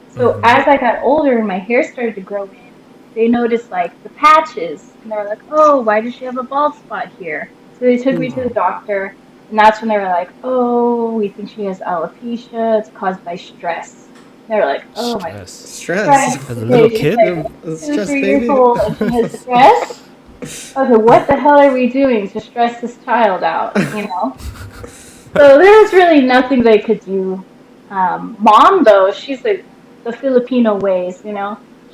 Speaker 2: So
Speaker 1: Mm-hmm.
Speaker 2: as I got older and my hair started to grow in, they noticed like the patches and they were like, oh, why does she have a bald spot here? So they took me to the doctor, and that's when they were like, oh, we think she has alopecia. It's caused by stress. And they were like, oh my
Speaker 1: Stress.
Speaker 3: Stress.
Speaker 2: stress.
Speaker 1: As a little
Speaker 2: Okay, she's
Speaker 1: kid?
Speaker 2: like
Speaker 3: You're a
Speaker 2: two,
Speaker 3: stress
Speaker 2: 3 years
Speaker 3: baby.
Speaker 2: old and she has stress. Okay, what the hell are we doing to stress this child out? So there was really nothing they could do. Mom, though, she's like the Filipino ways.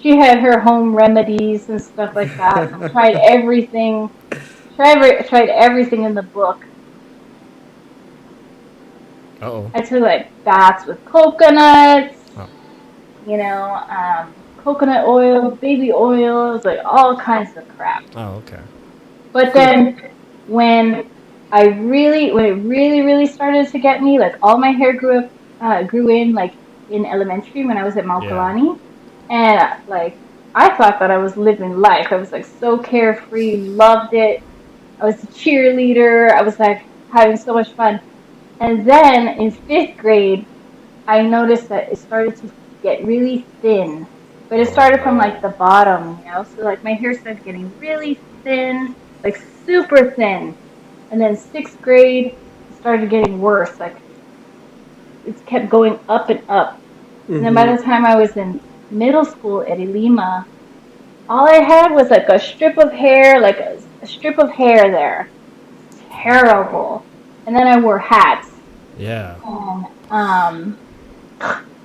Speaker 2: She had her home remedies and stuff like that. And tried everything, tried everything in the book.
Speaker 1: Uh-oh.
Speaker 2: I took like baths with coconuts,
Speaker 1: Oh.
Speaker 2: coconut oil, baby oils, like all kinds of crap.
Speaker 1: Oh, okay.
Speaker 2: But then when when it really, really started to get me, like all my hair grew in like in elementary when I was at
Speaker 1: Yeah.
Speaker 2: Maukalani, and like I thought that I was living life. I was like so carefree, loved it. I was a cheerleader. I was like having so much fun. And then in fifth grade, I noticed that it started to get really thin, but it
Speaker 1: Oh,
Speaker 2: started from
Speaker 1: no.
Speaker 2: like the bottom. So like my hair started getting really thin, like super thin. And then sixth grade, it started getting worse. Like it kept going up and up. And then by the time I was in middle school at Lima, all I had was like a strip of hair, like a strip of hair there. Terrible. And then I wore hats.
Speaker 1: Yeah.
Speaker 2: And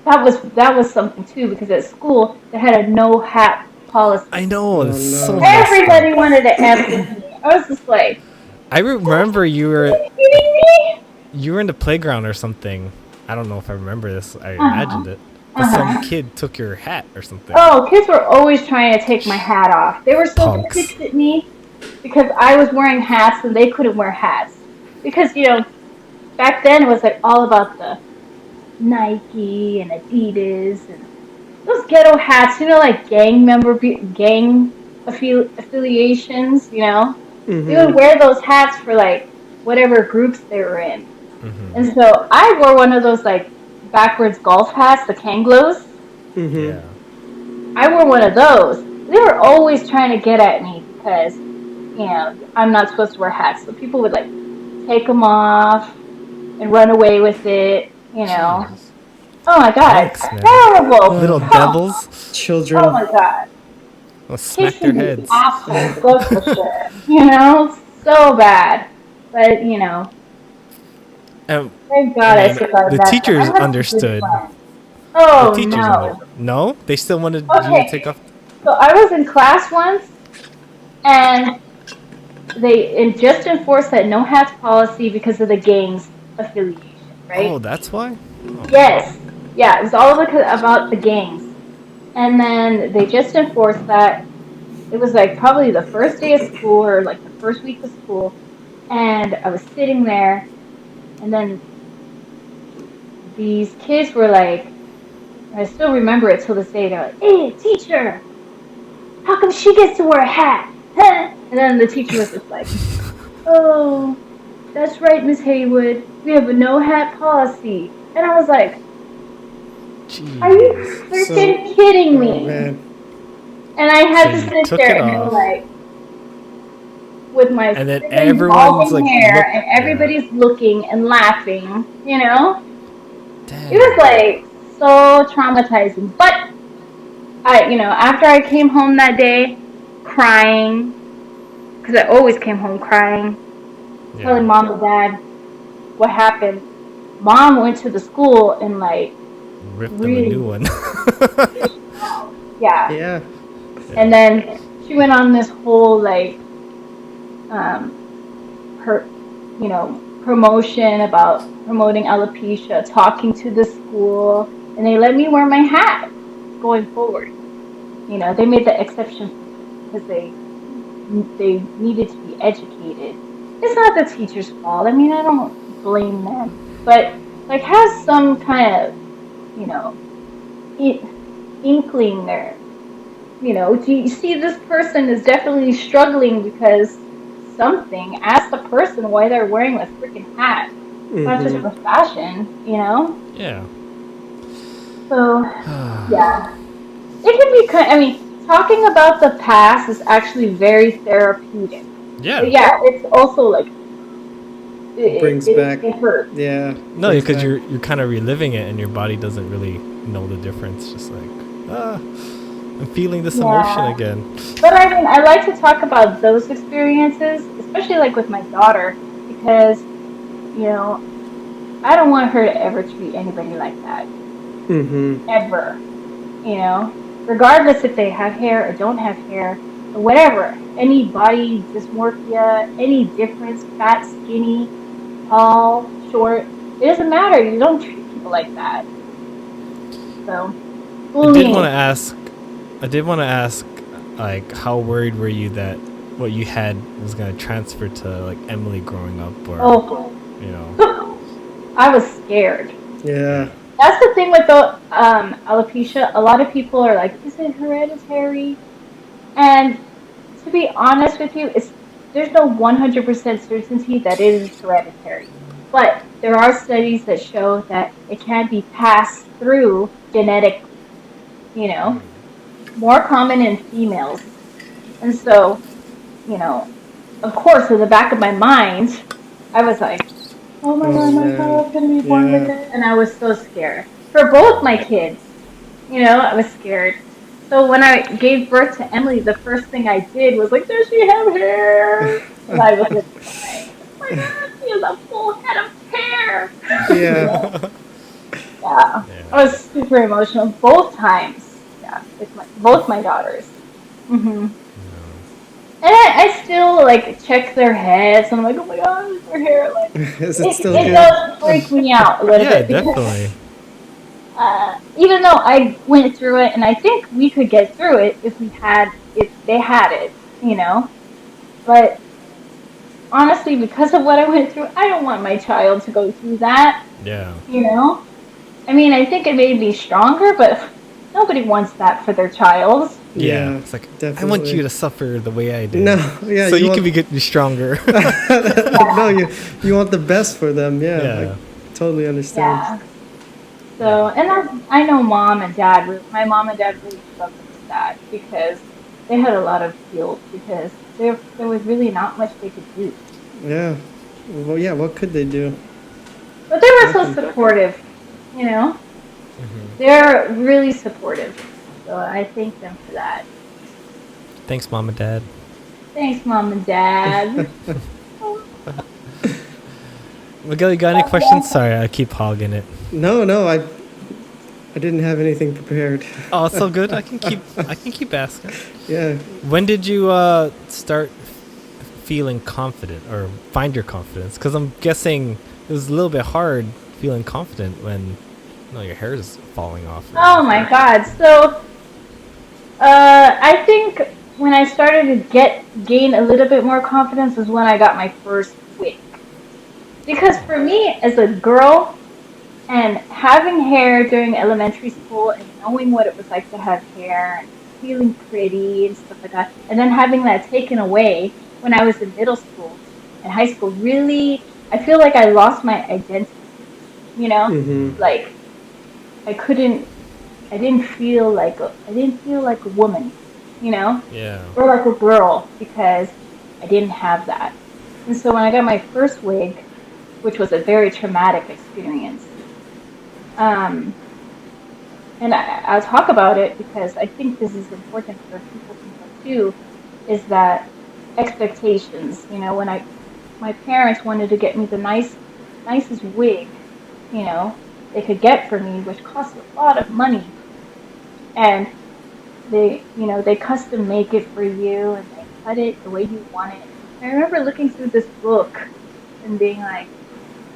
Speaker 2: that was something too, because at school they had a no hat policy.
Speaker 1: I know. It's so
Speaker 3: no.
Speaker 1: messed
Speaker 2: Everybody
Speaker 1: up.
Speaker 2: wanted to F with me. I was just like,
Speaker 1: I remember you
Speaker 2: are
Speaker 1: were
Speaker 2: you kidding me?
Speaker 1: you were in the playground or something. I don't know if I remember this. I imagined it. But some kid took your hat or something.
Speaker 2: Oh, kids were always trying to take my hat off. They were so
Speaker 1: Punks.
Speaker 2: pissed at me because I was wearing hats and they couldn't wear hats. Because, back then it was like all about the Nike and Adidas and those ghetto hats, like gang affiliations, They would wear those hats for like whatever groups they were in. And so I wore one of those like backwards golf hats, the Kanglos.
Speaker 1: Yeah.
Speaker 2: I wore one of those. They were always trying to get at me because, I'm not supposed to wear hats. So people would like take them off and run away with it,
Speaker 1: Jeez.
Speaker 2: Oh my God,
Speaker 1: Punks, man.
Speaker 2: terrible.
Speaker 1: Little devils.
Speaker 3: Children.
Speaker 2: Oh my God.
Speaker 1: Will smack their heads.
Speaker 2: Assholes, that's for sure. So bad. But,
Speaker 1: And
Speaker 2: thank God I survived
Speaker 1: the
Speaker 2: that.
Speaker 1: teachers
Speaker 2: I had some good
Speaker 1: understood.
Speaker 2: friends. Oh,
Speaker 1: The teachers
Speaker 2: no.
Speaker 1: understood. No? They still wanted you
Speaker 2: Okay.
Speaker 1: to take off.
Speaker 2: So I was in class once, and they just enforced that no hats policy because of the gang's affiliation, right?
Speaker 1: Oh, that's why?
Speaker 2: Yes. Yeah, it was all about the gangs. And then they just enforced that. It was like probably the first day of school or like the first week of school. And I was sitting there, and then these kids were like, I still remember it till this day, they're like, hey, teacher, how come she gets to wear a hat? Huh? And then the teacher was just like, oh, that's right, Miss Haywood. We have a no hat policy. And I was like,
Speaker 1: Jeez.
Speaker 2: are you freaking kidding me?
Speaker 3: Oh, man.
Speaker 2: And I had
Speaker 1: So
Speaker 2: to
Speaker 1: you
Speaker 2: sit
Speaker 1: took
Speaker 2: there
Speaker 1: it
Speaker 2: and
Speaker 1: off.
Speaker 2: like, with my
Speaker 1: And then
Speaker 2: freaking
Speaker 1: everyone's,
Speaker 2: balding
Speaker 1: like,
Speaker 2: hair, and everybody's looking and laughing,
Speaker 1: Damn.
Speaker 2: It was like so traumatizing. But after I came home that day, crying, because I always came home crying, telling mom and dad what happened. Mom went to the school and like
Speaker 1: Ripped them a new one.
Speaker 2: yeah.
Speaker 3: Yeah.
Speaker 2: And then she went on this whole like her promotion about promoting alopecia, talking to the school, and they let me wear my hat going forward. They made the exception because they needed to be educated. It's not the teacher's fault. I mean, I don't blame them, but like have some kind of inkling there. Do you see this person is definitely struggling because something? Ask the person why they're wearing a freaking hat. Not just for fashion,
Speaker 1: Yeah.
Speaker 2: So, yeah. It can be kind. I mean, talking about the past is actually very therapeutic.
Speaker 1: Yeah.
Speaker 2: But yeah, it's also like
Speaker 3: Brings back.
Speaker 2: It hurts.
Speaker 3: Yeah.
Speaker 1: No,
Speaker 3: brings
Speaker 1: because
Speaker 3: back.
Speaker 1: you're kind of reliving it, and your body doesn't really know the difference. Just like, I'm feeling this emotion again.
Speaker 2: But I mean, I like to talk about those experiences, especially like with my daughter, because I don't want her to ever treat anybody like that. Ever. Regardless if they have hair or don't have hair, or whatever. Any body dysmorphia, any difference, fat, skinny, tall, short. It doesn't matter. You don't treat people like that. So, bullying.
Speaker 1: I did want to ask, like, how worried were you that what you had was going to transfer to, like, Emily growing up? Or,
Speaker 2: I was scared.
Speaker 3: Yeah.
Speaker 2: That's the thing with the alopecia. A lot of people are like, is it hereditary? And to be honest with you, there's no 100% certainty that it is hereditary. But there are studies that show that it can be passed through genetically. More common in females. And so, of course, in the back of my mind, I was like, oh my
Speaker 3: Oh
Speaker 2: god, my
Speaker 3: man.
Speaker 2: child's gonna be born with
Speaker 3: Yeah.
Speaker 2: it, and I was so scared for both my kids. I was scared. So when I gave birth to Emily, the first thing I did was like, does she have hair? And I was just crying. Oh my god, she has a full head of hair.
Speaker 3: Yeah.
Speaker 2: Yeah, I was super emotional both times. Yeah, with both my daughters. And I still like check their heads, and I'm like, oh my god, is their hair like?
Speaker 3: Is it still
Speaker 2: It
Speaker 3: good?
Speaker 2: does freak me out a little
Speaker 1: Yeah,
Speaker 2: bit because
Speaker 1: definitely.
Speaker 2: even though I went through it, and I think we could get through it if they had it. But honestly, because of what I went through, I don't want my child to go through that.
Speaker 1: Yeah.
Speaker 2: I mean, I think it made me stronger, but nobody wants that for their child.
Speaker 1: Yeah.
Speaker 3: Yeah,
Speaker 1: It's like, I
Speaker 3: definitely.
Speaker 1: want you to suffer the way I did.
Speaker 3: No, yeah.
Speaker 1: So you
Speaker 3: want,
Speaker 1: can be stronger.
Speaker 3: no, you want the best for them. Yeah,
Speaker 1: Yeah.
Speaker 3: I totally understand.
Speaker 2: Yeah. So, and I know my mom and dad really struggled with that because they had a lot of guilt because there was really not much they could do.
Speaker 3: Yeah. Well, yeah. What could they do?
Speaker 2: But they were so supportive, you know? They're really supportive. So I thank them for that.
Speaker 1: Thanks, Mom and Dad.
Speaker 2: Thanks, Mom and Dad.
Speaker 1: Miguel, you got any questions? Sorry, I keep hogging it.
Speaker 3: No, I didn't have anything prepared.
Speaker 1: Oh, it's so good. I can keep asking.
Speaker 3: Yeah.
Speaker 1: When did you start feeling confident or find your confidence? Because I'm guessing it was a little bit hard feeling confident when your hair is falling off.
Speaker 2: Oh my God. So, I think when I started to gain a little bit more confidence was when I got my first wig. Because for me, as a girl, and having hair during elementary school and knowing what it was like to have hair and feeling pretty and stuff like that, and then having that taken away when I was in middle school and high school, really, I feel like I lost my identity. Like I didn't feel like a woman,
Speaker 1: Yeah.
Speaker 2: or like a girl because I didn't have that. And so when I got my first wig, which was a very traumatic experience, and I'll talk about it because I think this is important for people to know too, is that expectations. When my parents wanted to get me the nicest wig, they could get for me, which cost a lot of money, and they custom make it for you and they cut it the way you want it. I remember looking through this book and being like,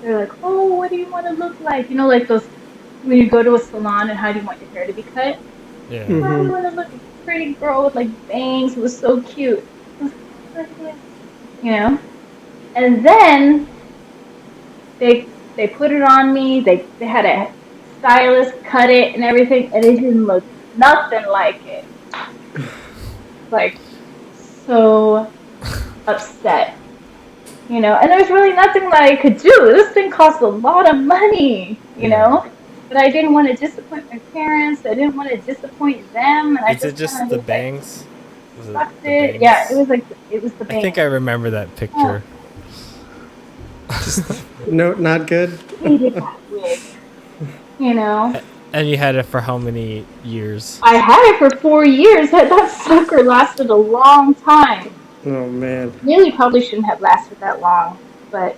Speaker 2: they're like, oh, what do you want to look like? Like those, when you go to a salon and how do you want your hair to be cut?
Speaker 1: Yeah.
Speaker 2: Oh, I want to look like a pretty girl with like bangs. It was so cute. And then they put it on me. They had a stylist cut it and everything, and it didn't look nothing like it. Like, so upset. And there's really nothing that I could do. This thing cost a lot of money, but I didn't want to disappoint my parents. I didn't want to disappoint them. And
Speaker 1: Is it just the bangs? Was it the
Speaker 2: bangs? Yeah, it was the bangs.
Speaker 1: I think I remember that picture.
Speaker 3: No, not good.
Speaker 2: Hated that wig,
Speaker 1: And you had it for how many years?
Speaker 2: I had it for 4 years. That sucker lasted a long time.
Speaker 3: Oh man.
Speaker 2: Really probably shouldn't have lasted that long, but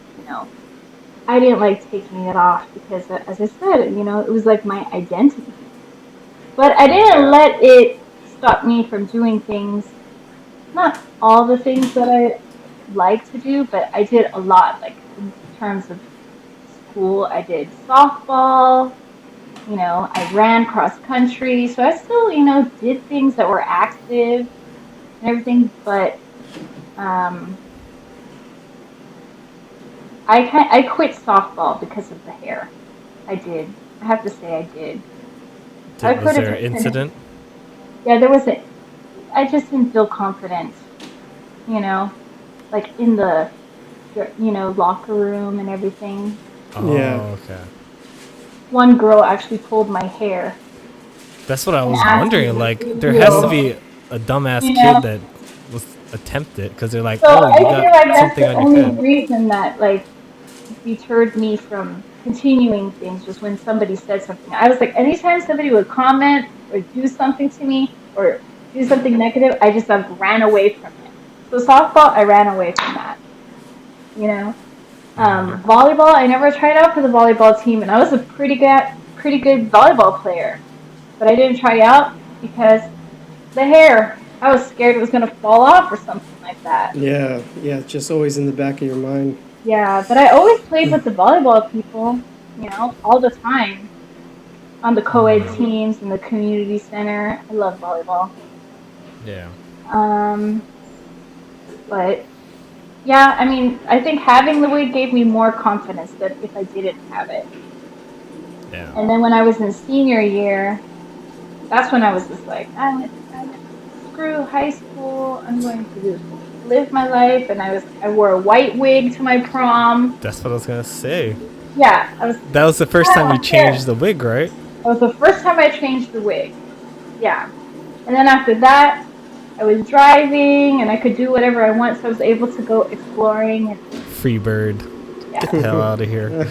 Speaker 2: I didn't like taking it off because, as I said, it was like my identity. But I didn't let it stop me from doing things. Not all the things that I like to do, but I did a lot. Like in terms of school, I did softball. I ran cross country, so I still, did things that were active and everything, but I quit softball because of the hair. I did. I have to say I did.
Speaker 1: Was there an incident?
Speaker 2: Yeah, there was I just didn't feel confident, like in the, locker room and everything.
Speaker 1: Oh,
Speaker 3: Yeah.
Speaker 1: okay.
Speaker 2: One girl actually pulled my hair.
Speaker 1: That's what I was
Speaker 2: asked
Speaker 1: wondering.
Speaker 2: me
Speaker 1: Like,
Speaker 2: to
Speaker 1: there
Speaker 2: do.
Speaker 1: has to be a dumbass kid that was attempted because they're like,
Speaker 2: So
Speaker 1: oh,
Speaker 2: I
Speaker 1: you
Speaker 2: feel
Speaker 1: got
Speaker 2: like that's
Speaker 1: something
Speaker 2: the
Speaker 1: on your
Speaker 2: only
Speaker 1: head.
Speaker 2: reason that, like, deterred me from continuing things was when somebody said something. I was like, anytime somebody would comment or do something to me or do something negative, I just like ran away from it. So softball, I ran away from that. You know, volleyball, I never tried out for the volleyball team, and I was a pretty good volleyball player, but I didn't try out because the hair. I was scared it was going to fall off or something like that.
Speaker 3: Yeah, yeah, just always in the back of your mind.
Speaker 2: Yeah, but I always played with the volleyball people, you know, all the time on the co-ed teams in the community center. I love volleyball.
Speaker 1: Yeah.
Speaker 2: But yeah, I mean, I think having the wig gave me more confidence than if I didn't have it.
Speaker 1: Yeah.
Speaker 2: And then when I was in senior year, that's when I was just like, screw high school. I'm going to live my life. And I wore a white wig to my prom.
Speaker 1: That's what I was gonna say.
Speaker 2: Yeah,
Speaker 1: That was the first time you changed the wig, right?
Speaker 2: That was the first time I changed the wig. Yeah. And then after that, I was driving and I could do whatever I want, so I was able to go exploring.
Speaker 1: Free bird.
Speaker 2: Yeah.
Speaker 1: Get the hell out of here.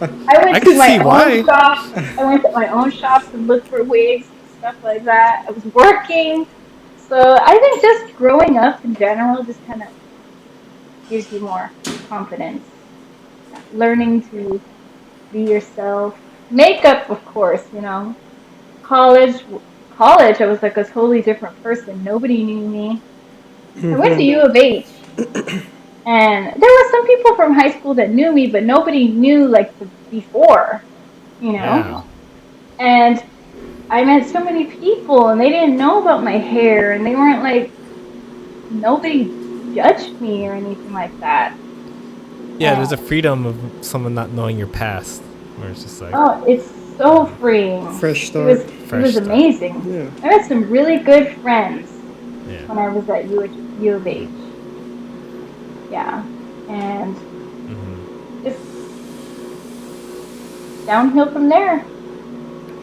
Speaker 2: I went to my own shops. I went to my own shops and looked for wigs and stuff like that. I was working. So I think just growing up in general just kind of gives you more confidence. Learning to be yourself. Makeup, of course, you know. College, I was like a totally different person. Nobody knew me. I went to U of H, and there were some people from high school that knew me, but nobody knew like the before, you know.
Speaker 1: Yeah.
Speaker 2: And I met so many people, and they didn't know about my hair, and they weren't like, nobody judged me or anything like that.
Speaker 1: Yeah, there's a freedom of someone not knowing your past, where it's just like,
Speaker 2: oh, it's so freeing.
Speaker 3: Fresh start.
Speaker 2: It was amazing.
Speaker 3: Yeah.
Speaker 2: I met some really good friends
Speaker 1: yeah.
Speaker 2: when I was at U of H. Yeah, and just downhill from there.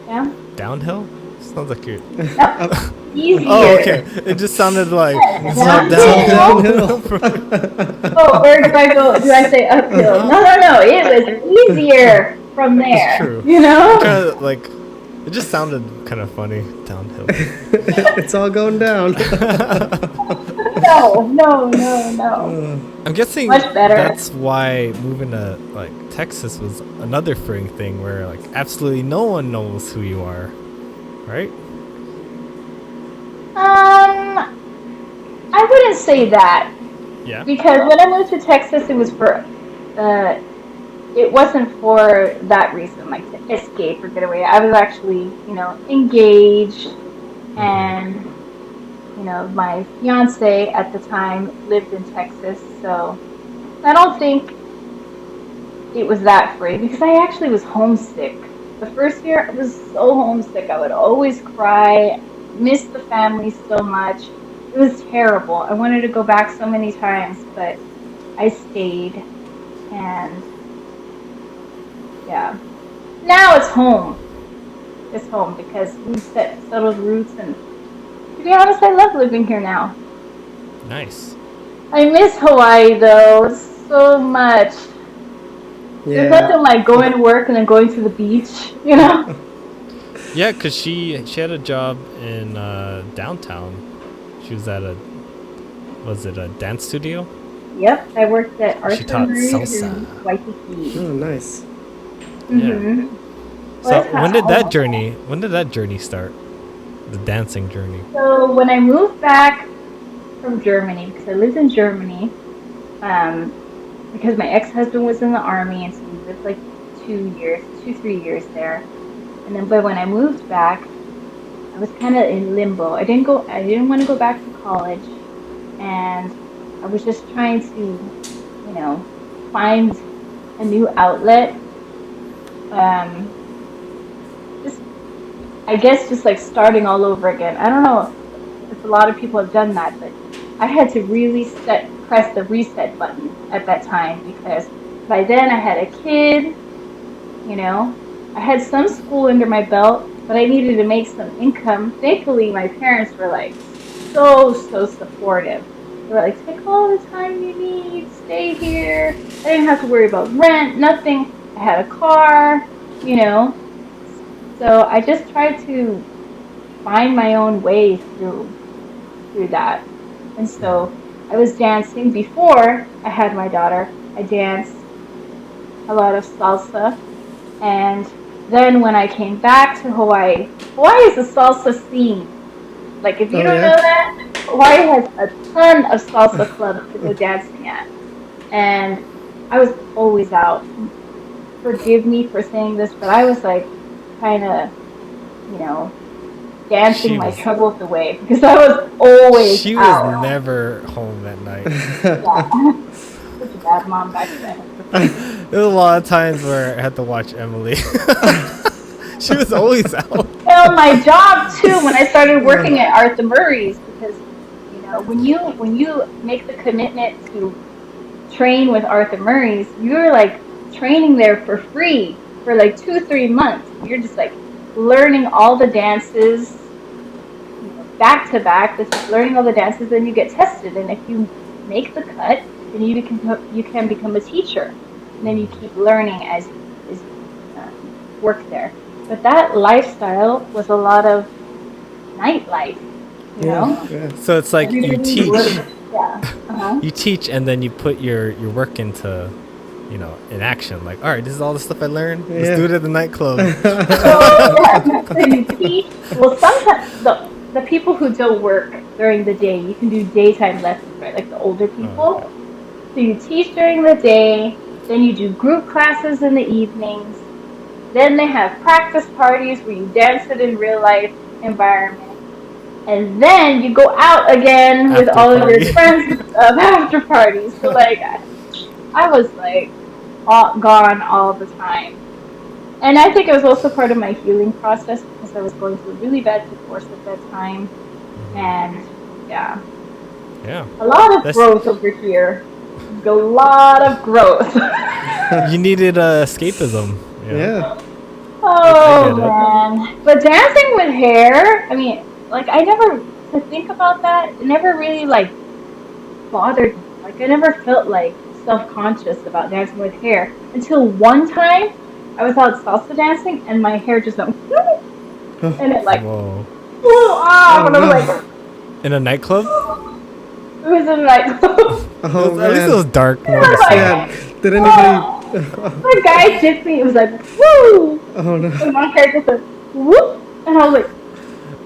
Speaker 2: Yeah.
Speaker 1: Downhill? Sounds like you're.
Speaker 2: No, easier.
Speaker 1: Oh, okay. It just sounded like it's not
Speaker 2: downhill.
Speaker 1: downhill.
Speaker 2: Oh, or do I say uphill? No. It was easier from there.
Speaker 1: That's true.
Speaker 2: You know?
Speaker 1: Kind of like, it just sounded kind of funny. Downhill.
Speaker 3: It's all going down.
Speaker 2: No.
Speaker 1: I'm guessing
Speaker 2: Much better.
Speaker 1: that's why moving to like Texas was another freeing thing where like absolutely no one knows who you are, right?
Speaker 2: I wouldn't say that.
Speaker 1: Yeah.
Speaker 2: Because when I moved to Texas, it was for, it wasn't for that reason, like to escape or get away. I was actually, you know, engaged, and you know, my fiance at the time lived in Texas, so I don't think it was that free because I actually was homesick. The first year I was so homesick. I would always cry, miss the family so much. It was terrible. I wanted to go back so many times, but I stayed, and yeah. Now it's home. It's home because we've settled roots, and to be honest, I love living here now.
Speaker 1: Nice.
Speaker 2: I miss Hawaii though so much. There's nothing like going to work and then going to the beach, you know?
Speaker 1: Yeah, because she had a job in downtown. She was at was it a dance studio?
Speaker 2: Yep, I worked at
Speaker 1: She taught salsa.
Speaker 2: in Waikiki.
Speaker 3: Oh, nice.
Speaker 2: Mm-hmm.
Speaker 1: So when did that journey start? The dancing journey.
Speaker 2: So when I moved back from Germany, because I lived in Germany, because my ex-husband was in the army, and so we lived like 3 years there. And then, but when I moved back, I was kind of in limbo. I didn't want to go back to college, and I was just trying to, you know, find a new outlet. I guess just like starting all over again. I don't know if a lot of people have done that, but I had to really press the reset button at that time because by then I had a kid, you know, I had some school under my belt, but I needed to make some income. Thankfully, my parents were like so supportive. They were like, take all the time you need, stay here. I didn't have to worry about rent, nothing. I had a car, you know. So I just tried to find my own way through that. And so I was dancing before I had my daughter. I danced a lot of salsa. And then when I came back to Hawaii, Hawaii is a salsa scene. Like, if you don't know that, Hawaii has a ton of salsa clubs to go dancing at. And I was always out. Forgive me for saying this, but I was like kind of, you know, dancing my troubles away because I was always
Speaker 1: She
Speaker 2: out.
Speaker 1: was never home at night.
Speaker 2: Yeah. Such a bad mom back then.
Speaker 1: There was a lot of times where I had to watch Emily. She was always out.
Speaker 2: And my job too, when I started working at Arthur Murray's, because you know when you make the commitment to train with Arthur Murray's, you're like training there for free for like 2-3 months. You're just like learning all the dances, you know, back to back. This is learning all the dances, and you get tested. And if you make the cut, then you can become a teacher. And then you keep learning as you work there. But that lifestyle was a lot of nightlife, you know?
Speaker 3: Yeah.
Speaker 1: So it's like you teach.
Speaker 2: Yeah.
Speaker 1: You teach, and then you put your work into, you know, in action. Like, all right, this is all the stuff I learned. Let's do it at the nightclub.
Speaker 2: So you teach. Well, sometimes the people who don't work during the day, you can do daytime lessons, right? Like the older people. So you teach during the day, then you do group classes in the evenings. Then they have practice parties where you dance it in real life environment. And then you go out again with all of your friends after parties. So like, I was like gone all the time. And I think it was also part of my healing process because I was going through a really bad divorce at that time. And yeah. A lot of growth over here. A lot of growth.
Speaker 1: You needed escapism.
Speaker 3: Yeah.
Speaker 2: Oh man. But dancing with hair, I mean, like I never to think about that, it never really like bothered me. Like I never felt like self-conscious about dancing with hair until one time I was out salsa dancing and my hair just went and it like flew off and I was like
Speaker 1: in a nightclub?
Speaker 2: It was in a nightclub.
Speaker 1: At least it was dark.
Speaker 3: Did anybody
Speaker 2: the guy dipped me, it was like woo!
Speaker 3: Oh no.
Speaker 2: And my hair just went whoop and I was like,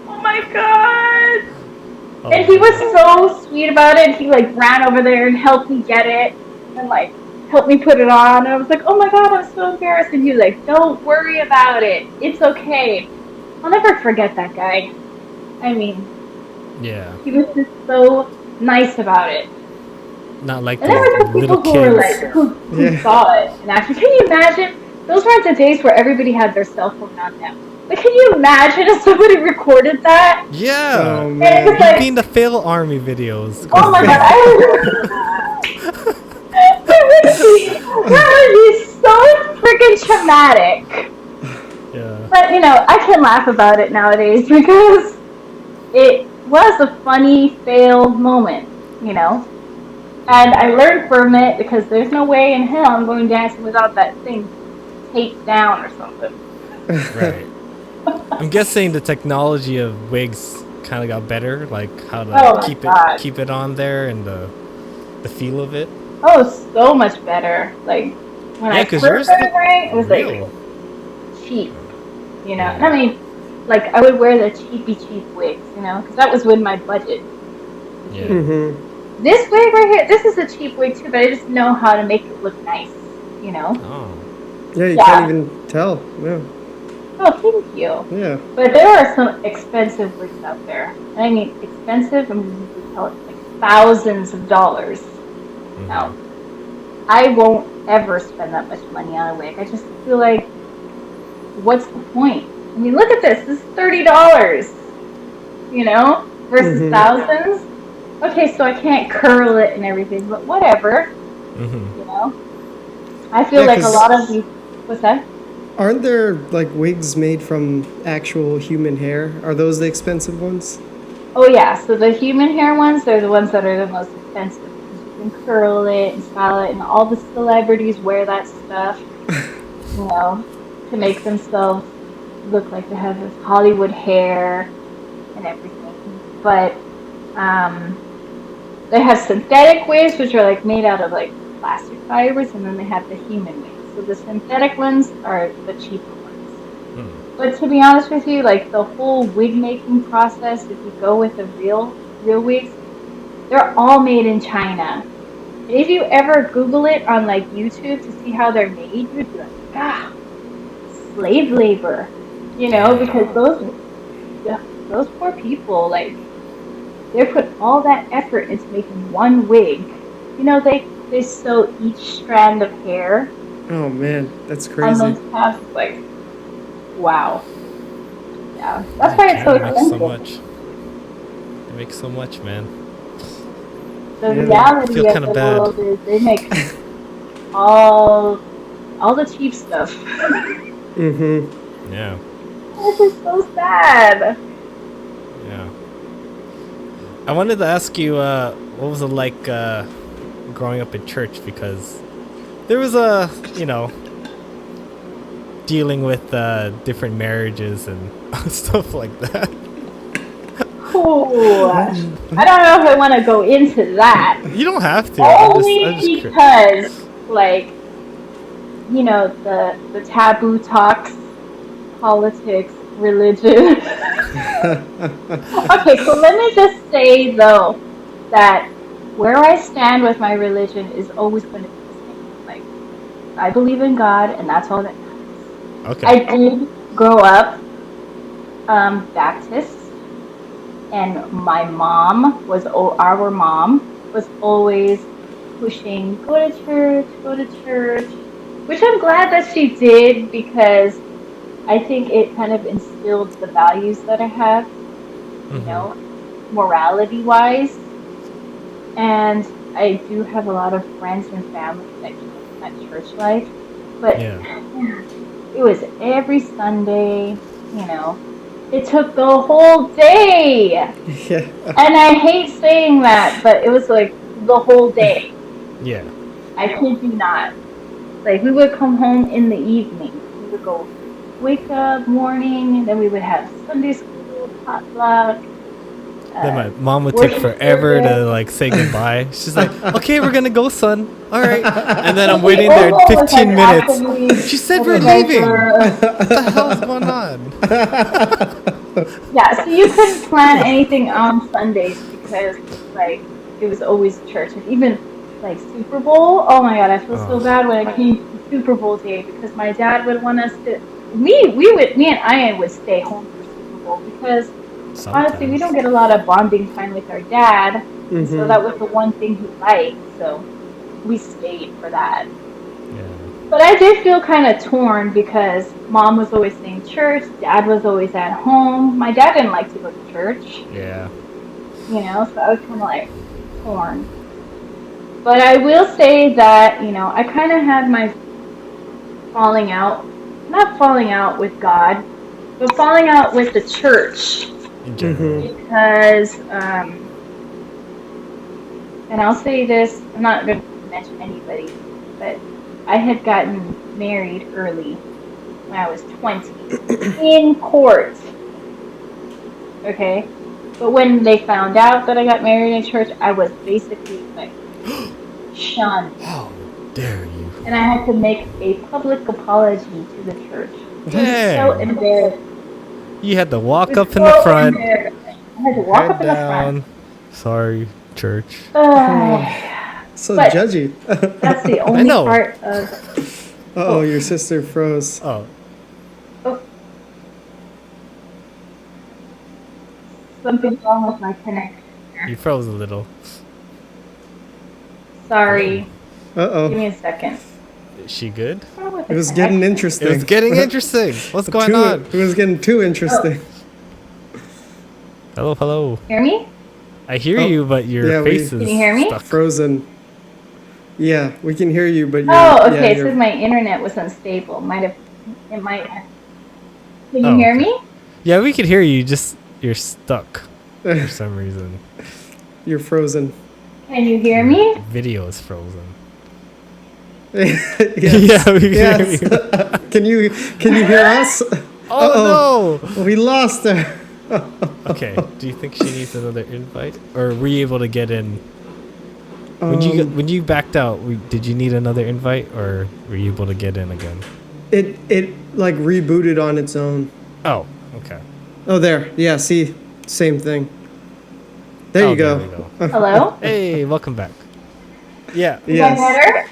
Speaker 2: oh my god! And he was so sweet about it. He like ran over there and helped me get it and like helped me put it on. And I was like, oh my god, I'm so embarrassed. And he was like, don't worry about it. It's okay. I'll never forget that guy. I mean, he was just so nice about it.
Speaker 1: Not like
Speaker 2: and there were some
Speaker 1: little
Speaker 2: people
Speaker 1: kids.
Speaker 2: who were like, who saw it. And actually, can you imagine? Those weren't the days where everybody had their cell phone on them. But can you imagine if somebody recorded that?
Speaker 1: Yeah.
Speaker 3: Oh, man.
Speaker 1: You've like, seen the fail army videos.
Speaker 2: Oh my god. That would be so freaking traumatic.
Speaker 1: Yeah.
Speaker 2: But, you know, I can laugh about it nowadays because it was a funny fail moment, you know? And I learned from it because there's no way in hell I'm going dancing without that thing taped down or something.
Speaker 1: Right. I'm guessing the technology of wigs kind of got better, like how to keep it on there and the feel of it.
Speaker 2: Oh, so much better. Like when I first started wearing it was like cheap, you know. And I mean, like I would wear the cheap wigs, you know, because that was with my budget.
Speaker 1: Yeah.
Speaker 3: Mm-hmm.
Speaker 2: This wig right here, this is a cheap wig too, but I just know how to make it look nice, you know.
Speaker 3: Oh. Yeah, you can't even tell. Yeah.
Speaker 2: Oh, thank you.
Speaker 3: Yeah.
Speaker 2: But there are some expensive wigs out there. I mean, expensive, I mean, you can tell it's like thousands of dollars. Mm-hmm. Now, I won't ever spend that much money on a wig. I just feel like, what's the point? I mean, look at this. This is $30, you know, versus thousands. Okay, so I can't curl it and everything, but whatever. You know? I feel like a lot of these... What's that?
Speaker 3: Aren't there, like, wigs made from actual human hair? Are those the expensive ones?
Speaker 2: Oh, yeah. So the human hair ones, they're the ones that are the most expensive. expensive because you can curl it and style it, and all the celebrities wear that stuff, to make themselves look like they have this Hollywood hair and everything. But they have synthetic wigs, which are like made out of like plastic fibers, and then they have the human wigs. So the synthetic ones are the cheaper ones. But to be honest with you, like the whole wig making process, if you go with the real wigs, they're all made in China. And if you ever Google it on like YouTube to see how they're made, you'd be like, ah, slave labor, because those poor people, like, they put all that effort into making one wig. They sew each strand of hair.
Speaker 3: Oh man, that's
Speaker 2: On
Speaker 3: crazy.
Speaker 2: those calves. It's like, wow. Yeah, that's why it's so
Speaker 1: They make so
Speaker 2: expensive.
Speaker 1: much. They make so much, man.
Speaker 2: The
Speaker 3: Yeah,
Speaker 2: reality
Speaker 1: feel
Speaker 2: of
Speaker 1: kinda
Speaker 2: the
Speaker 1: bad.
Speaker 2: world is they make all the cheap stuff.
Speaker 3: Mm-hmm.
Speaker 1: Yeah.
Speaker 2: This is so sad.
Speaker 1: Yeah. I wanted to ask you, what was it like growing up in church? Because there was dealing with different marriages and stuff like that.
Speaker 2: Ooh, I don't know if I want to go into that.
Speaker 1: You don't have to.
Speaker 2: Only
Speaker 1: I'm just
Speaker 2: because, like, the taboo talks, politics, religion. Okay, so let me just say, though, that where I stand with my religion is always going to be the same. Like, I believe in God, and that's all that matters.
Speaker 1: Okay.
Speaker 2: I did grow up Baptist, and our mom was always pushing, go to church, which I'm glad that she did, because I think it kind of instilled the values that I have, morality wise. And I do have a lot of friends and family that came from that church life, but it was every Sunday, it took the whole day.
Speaker 3: Yeah.
Speaker 2: And I hate saying that, but it was like the whole day.
Speaker 1: Yeah.
Speaker 2: I kid you not. Like, we would come home in the evening. We would go wake up morning, and then we would have Sunday school, potluck.
Speaker 1: Then my mom would take forever to like say goodbye. She's like, "Okay, we're gonna go, son. All right." And then I'm waiting there 15 minutes. She said we're leaving. What the hell is going on?
Speaker 2: Yeah, so you couldn't plan anything on Sundays because, like, it was always church. And even, like, Super Bowl, oh my god, I feel so bad when it came to Super Bowl day, because my dad would want us to, me and Ian would stay home for Super Bowl, because honestly, we don't get a lot of bonding time with our dad, so that was the one thing he liked, so we stayed for that.
Speaker 1: Yeah.
Speaker 2: But I did feel kind of torn, because mom was always saying church, dad was always at home. My dad didn't like to go to church.
Speaker 1: Yeah.
Speaker 2: So I was kind of like torn. But I will say that, I kind of had my not falling out with God, but falling out with the church.
Speaker 1: In general.
Speaker 2: Because, and I'll say this, I'm not going to mention anybody, but I had gotten married early when I was 20 in court. Okay? But when they found out that I got married in church, I was basically like shunned.
Speaker 1: How dare you?
Speaker 2: And I had to make a public apology to the church. It was so
Speaker 1: Dang.
Speaker 2: embarrassing.
Speaker 1: You had to walk
Speaker 2: It was
Speaker 1: up in the
Speaker 2: so
Speaker 1: front.
Speaker 2: embarrassing. I had to walk
Speaker 1: Head
Speaker 2: up in the front.
Speaker 1: down. Sorry, church.
Speaker 3: So
Speaker 2: But
Speaker 3: judgy.
Speaker 2: that's the only
Speaker 1: know.
Speaker 2: part of.
Speaker 3: Uh-oh, your sister froze.
Speaker 1: Oh,
Speaker 2: Something's wrong with my connection.
Speaker 1: you froze a little.
Speaker 2: Sorry. Give
Speaker 3: Uh-oh.
Speaker 2: me a second.
Speaker 1: Is she good?
Speaker 2: What's wrong with
Speaker 3: It was
Speaker 2: the
Speaker 3: getting
Speaker 2: connection?
Speaker 3: interesting.
Speaker 1: It was getting interesting. What's going on?
Speaker 3: It was getting too interesting.
Speaker 1: Hello, hello.
Speaker 2: Hear me?
Speaker 1: I hear you, but your
Speaker 3: Yeah,
Speaker 1: face is
Speaker 2: Can you hear me?
Speaker 1: stuck.
Speaker 3: Frozen. Yeah, we can hear you, but you're...
Speaker 2: Oh, okay.
Speaker 3: Yeah,
Speaker 2: It
Speaker 3: you're-
Speaker 2: says my internet was unstable. It might have. Can you
Speaker 1: Oh,
Speaker 2: hear
Speaker 1: okay.
Speaker 2: me?
Speaker 1: Yeah, we could hear you. Just you're stuck for some reason.
Speaker 3: you're frozen.
Speaker 2: Can you hear me?
Speaker 1: Video is frozen.
Speaker 3: Yes.
Speaker 1: Yeah, we can
Speaker 3: Yes.
Speaker 1: hear you.
Speaker 3: Can you hear us?
Speaker 1: Oh no!
Speaker 3: We lost her.
Speaker 1: Okay, do you think she needs another invite, or were you able to get in? When you backed out, did you need another invite, or were you able to get in again?
Speaker 3: It like rebooted on its own.
Speaker 1: Oh, okay.
Speaker 3: Oh, there. Yeah, see, same thing. There you
Speaker 1: There
Speaker 3: go.
Speaker 1: we go.
Speaker 2: Hello?
Speaker 1: Hey, welcome back. Yeah.
Speaker 2: Is that better?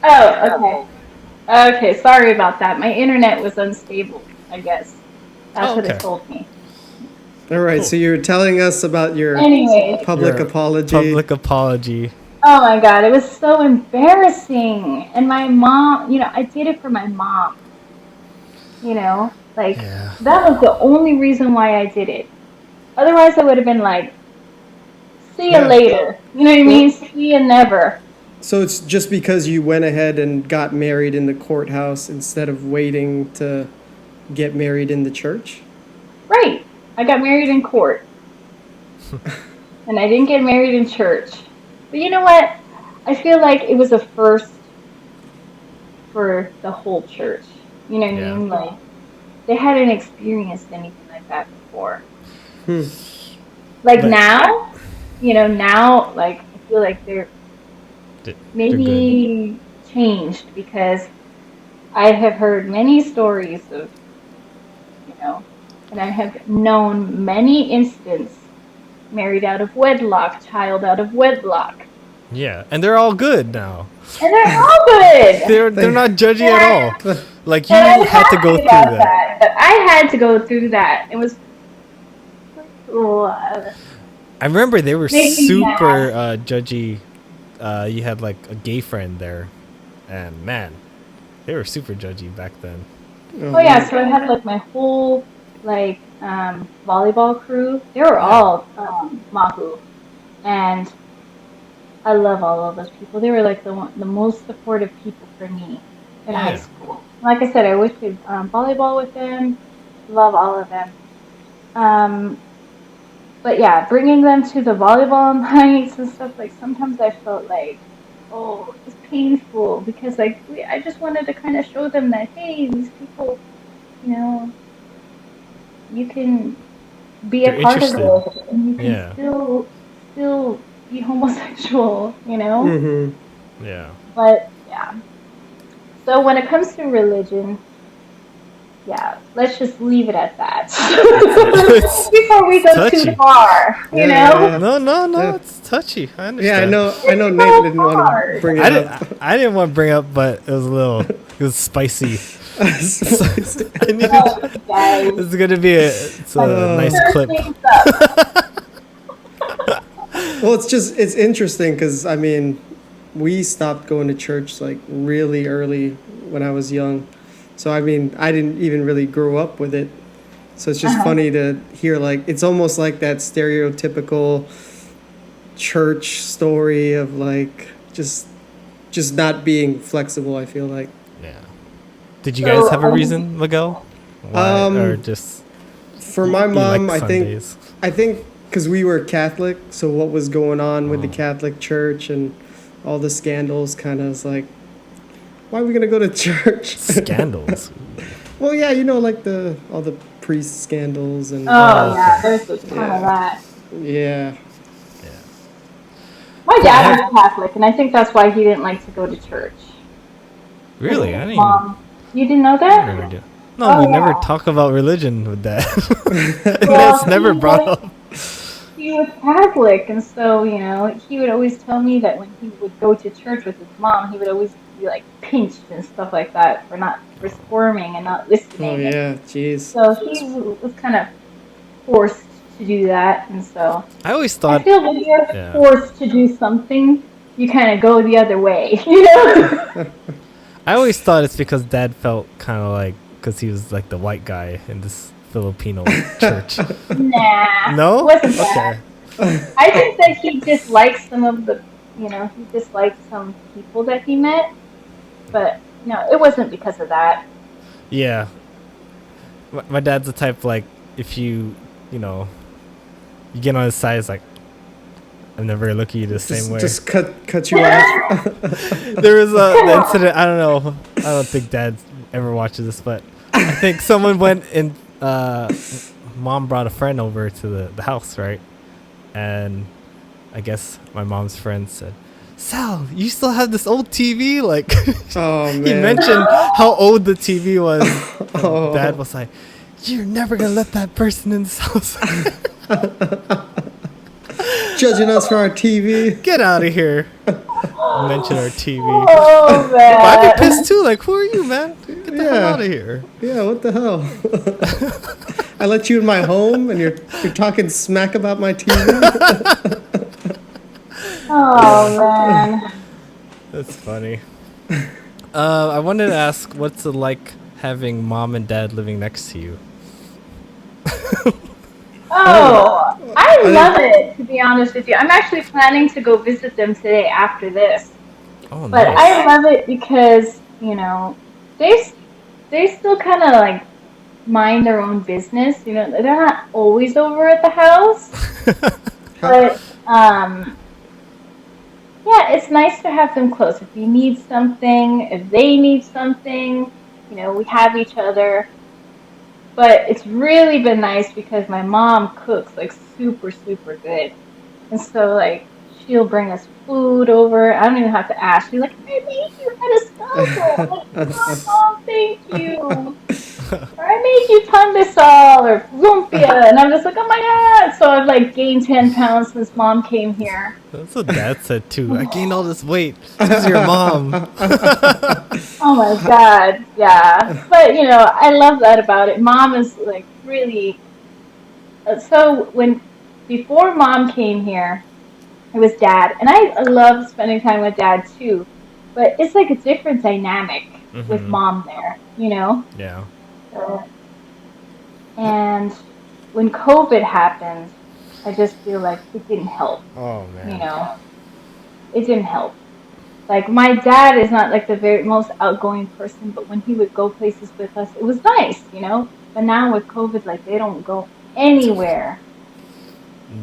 Speaker 2: Oh, okay. Okay, sorry about that. My internet was unstable, I guess. That's what
Speaker 1: Okay.
Speaker 2: it told me.
Speaker 3: All right,
Speaker 1: Cool.
Speaker 3: so you're telling us about your
Speaker 2: Anyways.
Speaker 3: public
Speaker 1: Your
Speaker 3: apology.
Speaker 1: Public apology.
Speaker 2: Oh my God, it was so embarrassing. And my mom, I did it for my mom. Like,
Speaker 1: Yeah.
Speaker 2: that was the only reason why I did it. Otherwise, I would have been like, see you
Speaker 3: Yeah.
Speaker 2: later. You know what I mean? See you never.
Speaker 3: So it's just because you went ahead and got married in the courthouse instead of waiting to get married in the church?
Speaker 2: Right. I got married in court. And I didn't get married in church. But you know what? I feel like it was a first for the whole church. You know what I mean? Like, they hadn't experienced anything like that before. Like,
Speaker 1: But-
Speaker 2: now, like, I feel like they're
Speaker 1: They're
Speaker 2: maybe changed, because I have heard many stories of, and I have known many instances, married out of wedlock, child out of wedlock.
Speaker 1: Yeah, and they're all good now.
Speaker 2: And they're all good.
Speaker 1: They're not judgy at all. Like, you
Speaker 2: And I'm
Speaker 1: had to go
Speaker 2: happy
Speaker 1: through
Speaker 2: about
Speaker 1: that.
Speaker 2: But I had to go through that. It was.
Speaker 1: I remember they were
Speaker 2: Made me
Speaker 1: super judgy. You had like a gay friend there, and man, they were super judgy back then.
Speaker 2: Oh yeah, so I had like my whole volleyball crew. They were all Mahu, and I love all of those people. They were like the most supportive people for me in high school. Like I said, I always played volleyball with them. Love all of them. But yeah, bringing them to the volleyball nights and stuff, like, sometimes I felt like, oh, it's painful, because like I just wanted to kind of show them that, hey, these people, you can be
Speaker 1: They're
Speaker 2: a part of
Speaker 1: interested.
Speaker 2: this, and you can still be homosexual,
Speaker 3: Mm-hmm.
Speaker 1: Yeah.
Speaker 2: But yeah. So when it comes to religion, yeah, let's just leave it at that. Before we go
Speaker 1: touchy.
Speaker 2: too far, you know?
Speaker 3: Yeah.
Speaker 1: No,
Speaker 3: Yeah.
Speaker 1: it's touchy. I
Speaker 3: Yeah,
Speaker 1: understand.
Speaker 3: I know Nate didn't want to bring it up.
Speaker 1: I didn't want to bring up, but it was spicy. I needed,
Speaker 2: Oh, guys.
Speaker 1: it's gonna be a nice clip.
Speaker 2: Things up.
Speaker 3: Well, it's interesting because, I mean, we stopped going to church like really early when I was young. So, I mean, I didn't even really grow up with it. So it's just funny to hear, like, it's almost like that stereotypical church story of like just not being flexible, I feel like.
Speaker 1: Yeah. Did you guys have a reason, Miguel? Why, or just
Speaker 3: For my
Speaker 1: you
Speaker 3: mom,
Speaker 1: like
Speaker 3: I
Speaker 1: Sundays?
Speaker 3: think because we were Catholic, so what was going on with the Catholic Church and all the scandals kind of was like, why are we gonna go to church?
Speaker 1: Scandals.
Speaker 3: Well, yeah, like all the priest scandals and
Speaker 2: Oh, yeah, there's a ton of that.
Speaker 3: yeah.
Speaker 2: My dad was Catholic, and I think that's why he didn't like to go to church.
Speaker 1: Really? I didn't even.
Speaker 2: Mom, you didn't know
Speaker 1: I
Speaker 2: that?
Speaker 1: never did. No, we never talk about religion with that. That's never brought up.
Speaker 2: He was Catholic, and so, he would always tell me that when he would go to church with his mom, he would always be, like, pinched and stuff like that for squirming and not listening.
Speaker 3: Oh yeah, jeez.
Speaker 2: So he was kind of forced to do that, and so
Speaker 1: I always
Speaker 2: I
Speaker 1: thought.
Speaker 2: feel when you're
Speaker 1: Yeah.
Speaker 2: forced to do something, you kind of go the other way,
Speaker 1: I always thought it's because Dad felt kind of like because he was like the white guy in this Filipino church.
Speaker 2: Nah.
Speaker 1: No.
Speaker 2: Wasn't that.
Speaker 1: Okay.
Speaker 2: I think that he disliked some of the, he disliked some people that he met, but no, it wasn't because of that.
Speaker 1: Yeah. My dad's the type like if you get on his side, it's like I'm never looking at you the same way.
Speaker 3: Just cut you off.
Speaker 1: There was the incident. I don't know. I don't think Dad ever watches this, but I think someone went and Mom brought a friend over to the house, right? And I guess my mom's friend said, "Sal, you still have this old TV?" Like,
Speaker 3: Oh man.
Speaker 1: he mentioned how old the TV was. And
Speaker 3: Oh.
Speaker 1: Dad was like, "You're never gonna let that person in this house."
Speaker 3: Judging us for our TV.
Speaker 1: Get out of here. Mention our TV.
Speaker 2: Oh
Speaker 1: But I'd
Speaker 2: man.
Speaker 1: be pissed too. Like, who are you, man? Get the hell
Speaker 3: Yeah.
Speaker 1: out of here.
Speaker 3: Yeah, what the hell? I let you in my home and you're talking smack about my TV?
Speaker 2: Oh man.
Speaker 1: That's funny. I wanted to ask, what's it like having mom and dad living next to you?
Speaker 2: Oh, I love it, to be honest with you. I'm actually planning to go visit them today after this.
Speaker 1: Oh,
Speaker 2: But
Speaker 1: nice.
Speaker 2: I love it because, you know, they still kind of like mind their own business. You know, they're not always over at the house, but yeah, it's nice to have them close. If you need something, if they need something, you know, we have each other. But it's really been nice because my mom cooks like super, super good. And so like she'll bring us food over. I don't even have to ask. She's like, I made you salsa. I'm like, oh, thank you. Or I made you pandesal or lumpia. And I'm just like, oh my God. So I've like gained 10 pounds since mom came here.
Speaker 1: That's what dad said too. I gained all this weight because of your mom.
Speaker 2: Oh my God. Yeah. But you know, I love that about it. Mom is like really, so before mom came here, it was dad. And I love spending time with dad too. But it's like a different dynamic with
Speaker 1: Mhm.
Speaker 2: mom there, you know?
Speaker 1: Yeah.
Speaker 2: And when COVID happened, I just feel like it didn't help,
Speaker 1: Oh,
Speaker 2: you
Speaker 1: man.
Speaker 2: know? It didn't help. Like my dad is not like the very most outgoing person, but when he would go places with us, it was nice, you know? But now with COVID, like they don't go anywhere.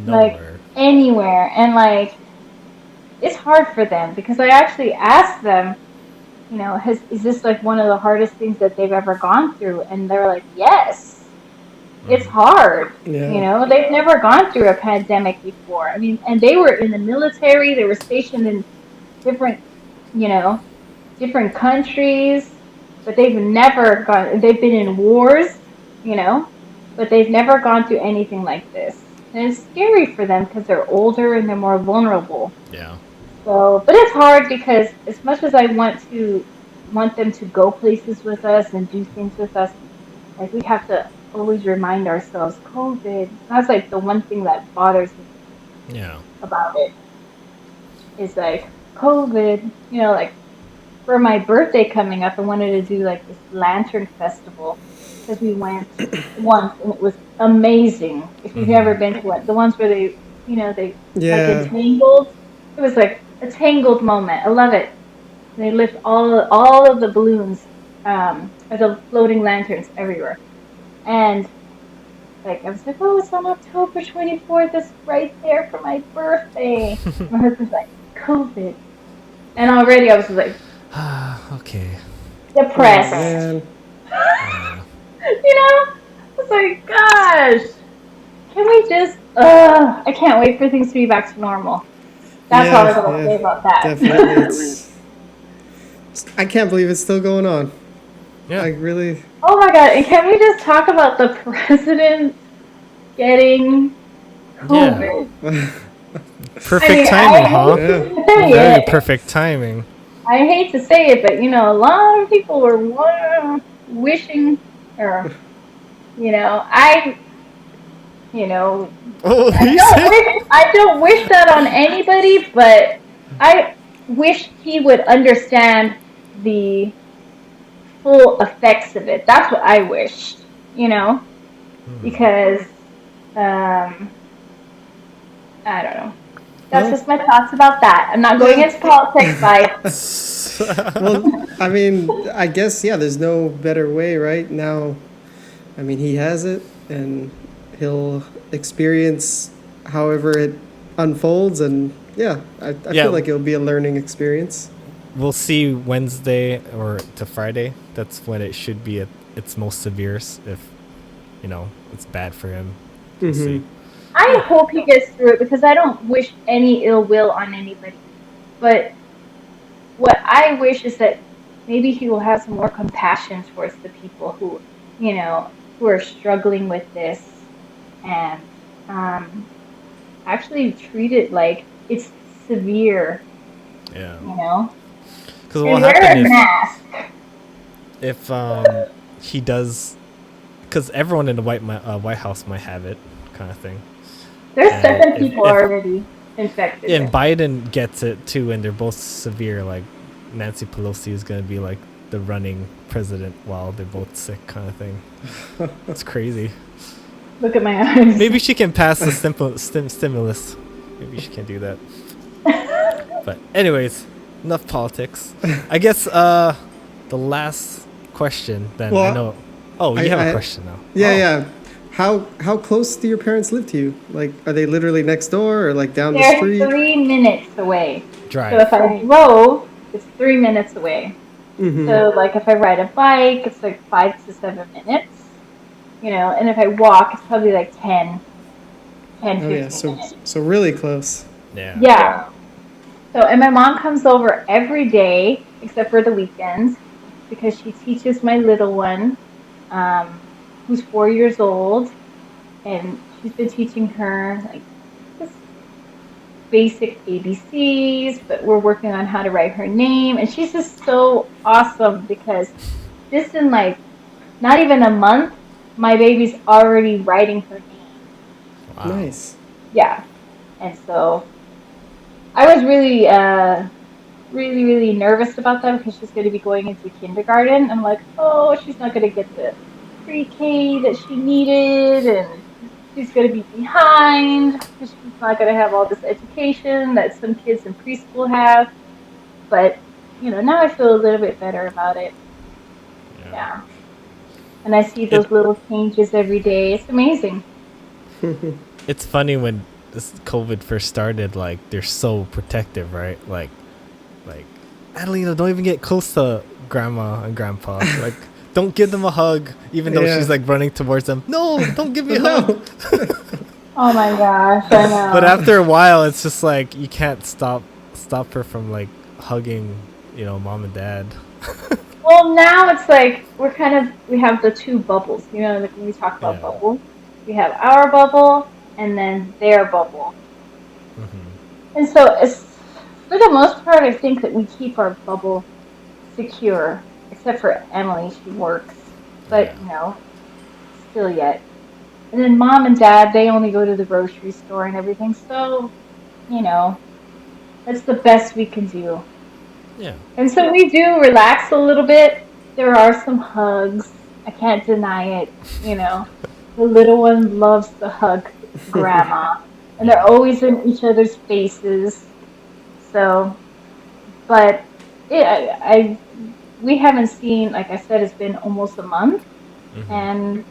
Speaker 2: Like
Speaker 1: Nowhere.
Speaker 2: anywhere. And like it's hard for them because I actually asked them, you know, is this like one of the hardest things that they've ever gone through? And they're like, yes, it's hard.
Speaker 3: Yeah.
Speaker 2: You know, they've never gone through a pandemic before. I mean, and they were in the military, they were stationed in different, you know, different countries, but they've they've been in wars, you know, but they've never gone through anything like this. And it's scary for them because they're older and they're more vulnerable.
Speaker 1: Yeah.
Speaker 2: So, but it's hard because as much as I want them to go places with us and do things with us, like we have to always remind ourselves, COVID. That's like the one thing that bothers me
Speaker 1: Yeah.
Speaker 2: about it is like COVID. You know, like for my birthday coming up, I wanted to do like this lantern festival because we went once and it was amazing. If you've ever been to one, the ones where they, you know, they like
Speaker 3: Yeah.
Speaker 2: entangled. It was like a tangled moment. I love it. They lift all of the balloons, or the floating lanterns everywhere, and like I was like, oh, it's on October 24th. It's right there for my birthday. My husband's like, COVID, and already I was like
Speaker 1: Okay.
Speaker 2: depressed.
Speaker 3: Man.
Speaker 2: You know, I was like, gosh, can we just? I can't wait for things to be back to normal. That's all I gotta say about that.
Speaker 3: Definitely. I can't believe it's still going on.
Speaker 1: Yeah.
Speaker 3: Like really.
Speaker 2: Oh my God! And can we just talk about the president getting COVID?
Speaker 1: Perfect timing, huh?
Speaker 3: Yeah.
Speaker 1: Very perfect timing.
Speaker 2: I hate to say it, but you know, a lot of people were wishing, or you know, you know,
Speaker 1: Oh, you said?
Speaker 2: I don't wish that on anybody, but I wish he would understand the full effects of it. That's what I wished, you know, because I don't know. That's just my thoughts about that. I'm not going into politics, bye.
Speaker 3: Well, I mean, I guess yeah. There's no better way right now. I mean, he has it, and he'll experience however it unfolds, and yeah, I
Speaker 1: Yeah.
Speaker 3: feel like it'll be a learning experience.
Speaker 1: We'll see Wednesday or to Friday. That's when it should be at its most severe. If it's bad for him. We'll see.
Speaker 2: I hope he gets through it because I don't wish any ill will on anybody. But what I wish is that maybe he will have some more compassion towards the people who are struggling with this, and actually treat it like it's severe,
Speaker 1: Yeah. Because
Speaker 2: And
Speaker 1: what
Speaker 2: wear a
Speaker 1: happened
Speaker 2: mask.
Speaker 1: if he does? Because everyone in the White House might have it, kind of thing.
Speaker 2: There's
Speaker 1: And
Speaker 2: 7 people already infected.
Speaker 1: And Biden gets it too, and they're both severe. Like Nancy Pelosi is going to be like the running president while they're both sick, kind of thing. That's crazy.
Speaker 2: Look at my eyes.
Speaker 1: Maybe she can pass the stimulus. Maybe she can do that. But anyways, enough politics. I guess the last question then.
Speaker 3: Well,
Speaker 1: I know. Oh, you have a question now.
Speaker 3: Yeah. How close do your parents live to you? Like, are they literally next door or like down the
Speaker 2: They're
Speaker 3: street?
Speaker 2: 3 minutes away.
Speaker 1: Drive.
Speaker 2: So if I drove, it's 3 minutes away. So like if I ride a bike, it's like 5 to 7 minutes. And if I walk, it's probably like 10, 15 minutes.
Speaker 3: So really close.
Speaker 2: Yeah. So, and my mom comes over every day, except for the weekends, because she teaches my little one, who's 4 years old, and she's been teaching her like just basic ABCs, but we're working on how to write her name, and she's just so awesome because just in like not even a month, my baby's already writing her name.
Speaker 1: Wow.
Speaker 3: Nice.
Speaker 2: Yeah, and so I was really, really nervous about that because she's going to be going into kindergarten. I'm like, oh, she's not going to get the pre-K that she needed, and she's going to be behind because she's not going to have all this education that some kids in preschool have. But, now I feel a little bit better about it. Yeah. And I see those little changes every day. It's amazing.
Speaker 1: It's funny when this COVID first started, like they're so protective, right? Like Adelina, don't even get close to grandma and grandpa. Like, don't give them a hug, even though she's like running towards them. No, don't give me a hug.
Speaker 2: Oh my gosh, I know.
Speaker 1: But after a while, it's just like you can't stop her from like hugging, mom and dad.
Speaker 2: Well, now it's like we have the 2 bubbles. Like when we talk about bubbles, we have our bubble and then their bubble. And so for the most part, I think that we keep our bubble secure, except for Emily. She works, but still yet. And then mom and dad, they only go to the grocery store and everything. So, that's the best we can do.
Speaker 1: Yeah.
Speaker 2: And so we do relax a little bit. There are some hugs. I can't deny it. The little one loves to hug grandma. And they're always in each other's faces. So, but we haven't seen, like I said, it's been almost a month. And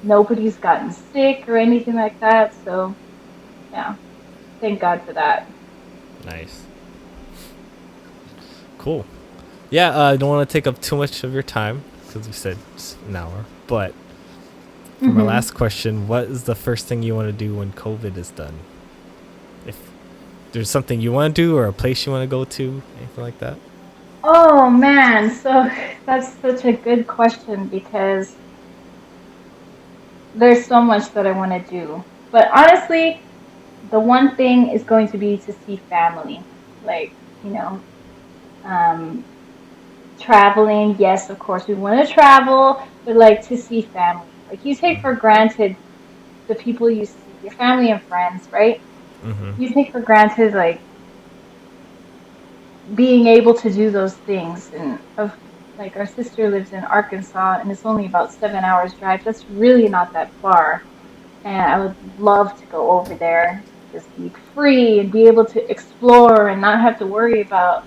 Speaker 2: nobody's gotten sick or anything like that. So, yeah. Thank God for that.
Speaker 1: Nice. Cool. Yeah, I don't want to take up too much of your time because we said just an hour. But for my last question, what is the first thing you want to do when COVID is done? If there's something you want to do or a place you want to go to, anything like that?
Speaker 2: Oh, man. So that's such a good question because there's so much that I want to do. But honestly, the one thing is going to be to see family. Like, traveling, yes, of course, we want to travel, but like to see family. Like you take for granted the people you see, your family and friends, right? You take for granted like being able to do those things. And like our sister lives in Arkansas, and it's only about 7 hours drive. That's really not that far, and I would love to go over there, just be free and be able to explore and not have to worry about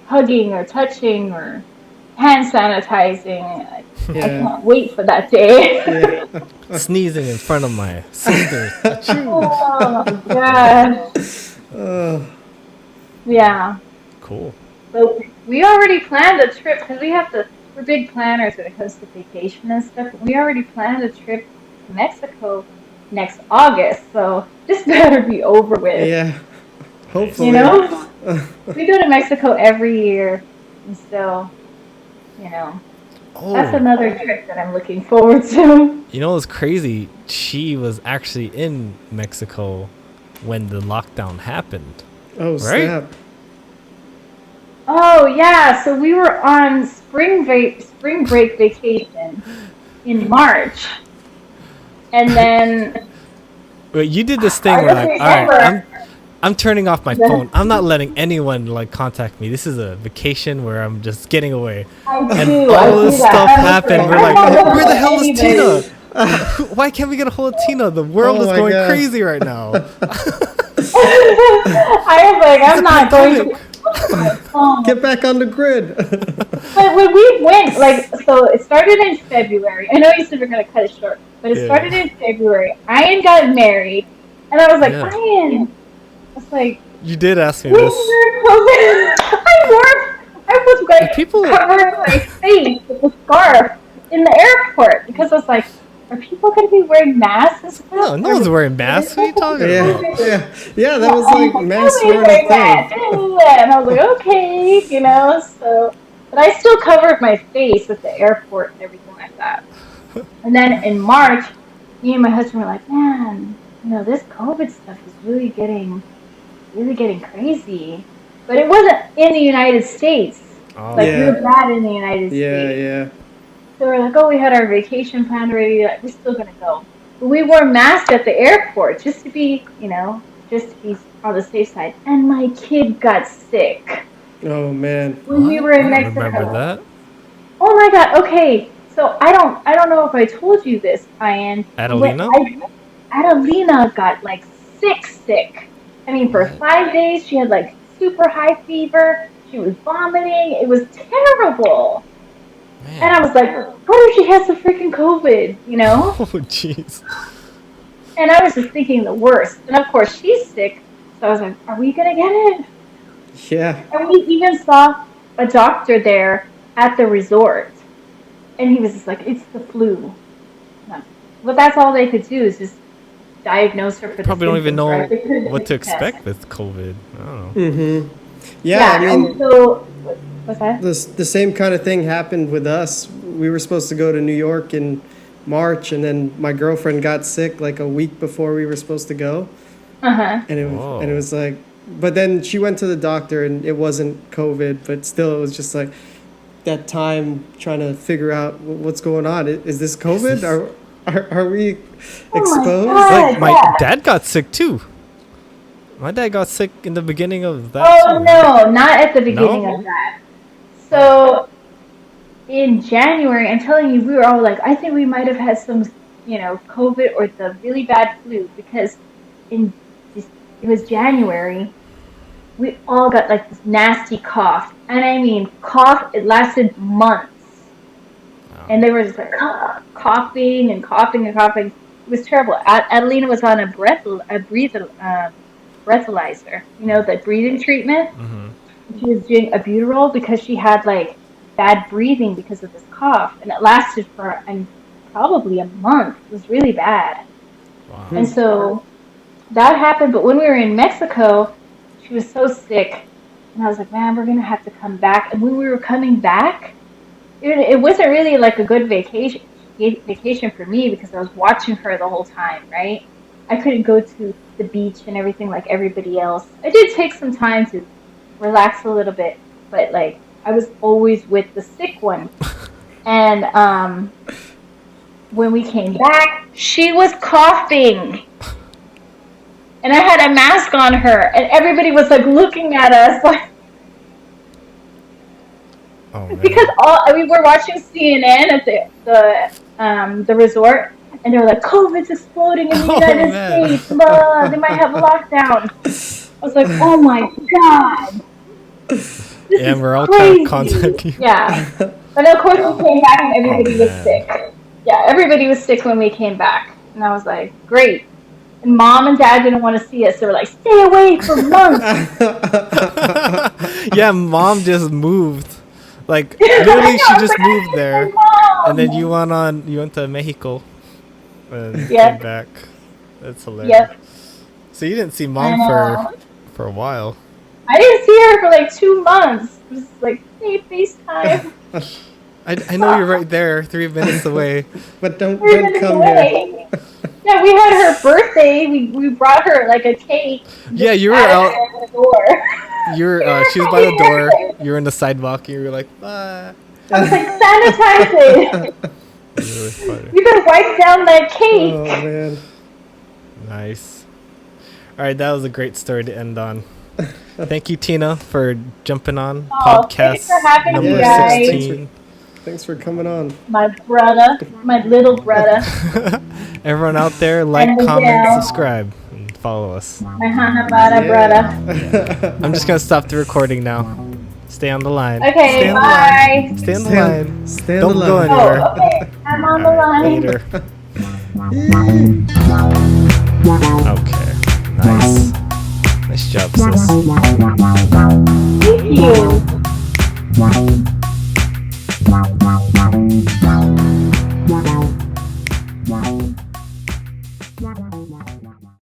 Speaker 2: hugging or touching or hand sanitizing. I
Speaker 3: Yeah.
Speaker 2: can't wait for that day.
Speaker 3: Yeah.
Speaker 1: Sneezing in front of my sisters.
Speaker 2: Oh my gosh. Yeah.
Speaker 1: Cool.
Speaker 2: But we already planned a trip because we're big planners when it comes to vacation and stuff. We already planned a trip to Mexico next August, so this better be over with.
Speaker 3: Yeah. Hopefully.
Speaker 2: You know? We go to Mexico every year, and so, that's
Speaker 1: Oh,
Speaker 2: another trip that I'm looking forward to.
Speaker 1: you know what's crazy? She was actually in Mexico when the lockdown happened.
Speaker 3: Oh, snap.
Speaker 2: Oh yeah, so we were on spring break vacation in March, and then
Speaker 1: Wait, you did this thing
Speaker 2: I
Speaker 1: where
Speaker 2: don't
Speaker 1: like, all right,
Speaker 2: remember.
Speaker 1: I'm turning off my phone. I'm not letting anyone like contact me. This is a vacation where I'm just getting away. And all this stuff happened. We're like, where the hell is Tina? Why can't we get a hold of Tina? The world is
Speaker 3: my
Speaker 1: going
Speaker 3: God.
Speaker 1: crazy right now.
Speaker 2: I was like, I'm not going to.
Speaker 3: Get back on the grid.
Speaker 2: But when we went, so it started in February. I know you said we're going to cut it short, but it started in February. Ian got married, and I was like,
Speaker 1: Yeah.
Speaker 2: Ian, I was like,
Speaker 1: You did ask me
Speaker 2: we
Speaker 1: this.
Speaker 2: were COVID. I was like
Speaker 1: People-
Speaker 2: covering my face with a scarf in the airport because I was like, are people going to be wearing masks and stuff?
Speaker 1: No, no one's wearing masks. What are you talking about?
Speaker 3: Yeah. That was like masks weren't a thing.
Speaker 2: And I was like, okay, so, but I still covered my face at the airport and everything like that. And then in March, me and my husband were like, man, this COVID stuff is really getting crazy. But it wasn't in the United States.
Speaker 1: Oh,
Speaker 2: We were bad in the United States.
Speaker 3: Yeah.
Speaker 2: So we're like, oh, we had our vacation planned already. Like, we're still gonna go. But we wore masks at the airport just to be on the safe side. And my kid got sick
Speaker 3: Oh, man.
Speaker 2: when we were in
Speaker 1: I don't
Speaker 2: Mexico.
Speaker 1: remember that.
Speaker 2: Oh my God. Okay. So I don't know if I told you this, Ian.
Speaker 1: Adelina?
Speaker 2: Adelina got like sick. I mean, for 5 days she had like super high fever. She was vomiting. It was terrible.
Speaker 1: Man.
Speaker 2: And I was like, what if she has the freaking COVID,
Speaker 1: Oh, jeez.
Speaker 2: And I was just thinking the worst. And of course, she's sick. So I was like, are we going to get it?
Speaker 3: Yeah.
Speaker 2: And we even saw a doctor there at the resort. And he was just like, it's the flu. But that's all they could do is just diagnose her for
Speaker 1: Probably don't even know
Speaker 2: They couldn't
Speaker 1: what to
Speaker 2: do the test.
Speaker 1: expect with COVID. I don't know.
Speaker 3: Mm-hmm. Yeah, I mean,
Speaker 2: and so, what's that?
Speaker 3: the same kind of thing happened with us. We were supposed to go to New York in March, and then my girlfriend got sick like a week before we were supposed to go.
Speaker 2: Uh-huh.
Speaker 3: And it was like, but then she went to the doctor, and it wasn't COVID, but still, it was just like that time trying to figure out what's going on. Is this COVID? Are we exposed?
Speaker 2: God.
Speaker 1: Like, my dad got sick too. My dad got sick in the beginning of that.
Speaker 2: Oh,
Speaker 1: too.
Speaker 2: no, not at the beginning
Speaker 1: No?
Speaker 2: of that. So, in January, I'm telling you, we were all like, I think we might have had some, COVID or the really bad flu because it was January. We all got like this nasty cough. And I mean, cough, it lasted months. And they were just like coughing and coughing and coughing. It was terrible. Adelina was on a breathalyzer, the breathing treatment.
Speaker 1: Mm-hmm.
Speaker 2: She was doing albuterol because she had like bad breathing because of this cough, and it lasted for probably a month. It was really bad.
Speaker 1: Wow.
Speaker 2: And so that happened. But when we were in Mexico, she was so sick, and I was like, man, we're gonna have to come back. And when we were coming back, it wasn't really like a good vacation for me because I was watching her the whole time, right? I couldn't go to the beach and everything like everybody else. I did take some time to relax a little bit, but like I was always with the sick one. And when we came back, she was coughing. And I had a mask on her, and everybody was like looking at us like
Speaker 1: Oh, man.
Speaker 2: because we were watching CNN at the resort, and they were like, COVID's exploding in the United States. Blah, they might have a lockdown. I was like, oh my God. This is
Speaker 1: we're all
Speaker 2: crazy.
Speaker 1: trying to contact you.
Speaker 2: Yeah. But of course, we came back and everybody was
Speaker 1: man.
Speaker 2: sick. Yeah, everybody was sick when we came back. And I was like, great. And mom and dad didn't want to see us. They were like, stay away for months.
Speaker 1: Yeah, mom just moved. Like
Speaker 2: I
Speaker 1: literally,
Speaker 2: know,
Speaker 1: she
Speaker 2: I was
Speaker 1: just
Speaker 2: like,
Speaker 1: moved there,
Speaker 2: Mom.
Speaker 1: and then you went to Mexico, and
Speaker 2: Yep.
Speaker 1: came back. That's hilarious.
Speaker 2: Yep.
Speaker 1: So you didn't see
Speaker 2: I
Speaker 1: mom
Speaker 2: know.
Speaker 1: for a while.
Speaker 2: I didn't see her for like 2 months. It was like, hey, FaceTime.
Speaker 1: I know you're right there, 3 minutes away.
Speaker 3: But don't
Speaker 2: We're minutes
Speaker 3: come here.
Speaker 2: away. Yeah, we had her birthday. We brought her like a cake.
Speaker 1: Yeah, you were
Speaker 2: At
Speaker 1: out.
Speaker 2: the door.
Speaker 1: You were she was by the door. You were in the sidewalk. You were like, bye.
Speaker 2: I was like, sanitize it.
Speaker 1: Really funny.
Speaker 2: You can wipe down that cake.
Speaker 3: Oh man.
Speaker 1: Nice. All right, that was a great story to end on. Thank you, Tina, for jumping on
Speaker 2: Oh,
Speaker 1: podcast
Speaker 2: thanks for having
Speaker 1: number
Speaker 2: me, guys.
Speaker 1: 16.
Speaker 3: Thanks for coming on.
Speaker 2: My brother, my little brother,
Speaker 1: Everyone out there, like,
Speaker 2: And
Speaker 1: comment,
Speaker 2: Miguel.
Speaker 1: subscribe, and follow us.
Speaker 2: my Hanabata brother.
Speaker 1: I'm just gonna stop the recording now. Stay on the line.
Speaker 2: Okay,
Speaker 1: Stay on the
Speaker 2: bye.
Speaker 1: line. Stay on the line.
Speaker 3: Stay on
Speaker 1: Don't
Speaker 3: the
Speaker 1: go
Speaker 3: line.
Speaker 1: anywhere.
Speaker 2: Oh, okay. I'm on the
Speaker 1: All right,
Speaker 2: line.
Speaker 1: later. Okay. Nice. Nice job, sis.
Speaker 2: Thank you.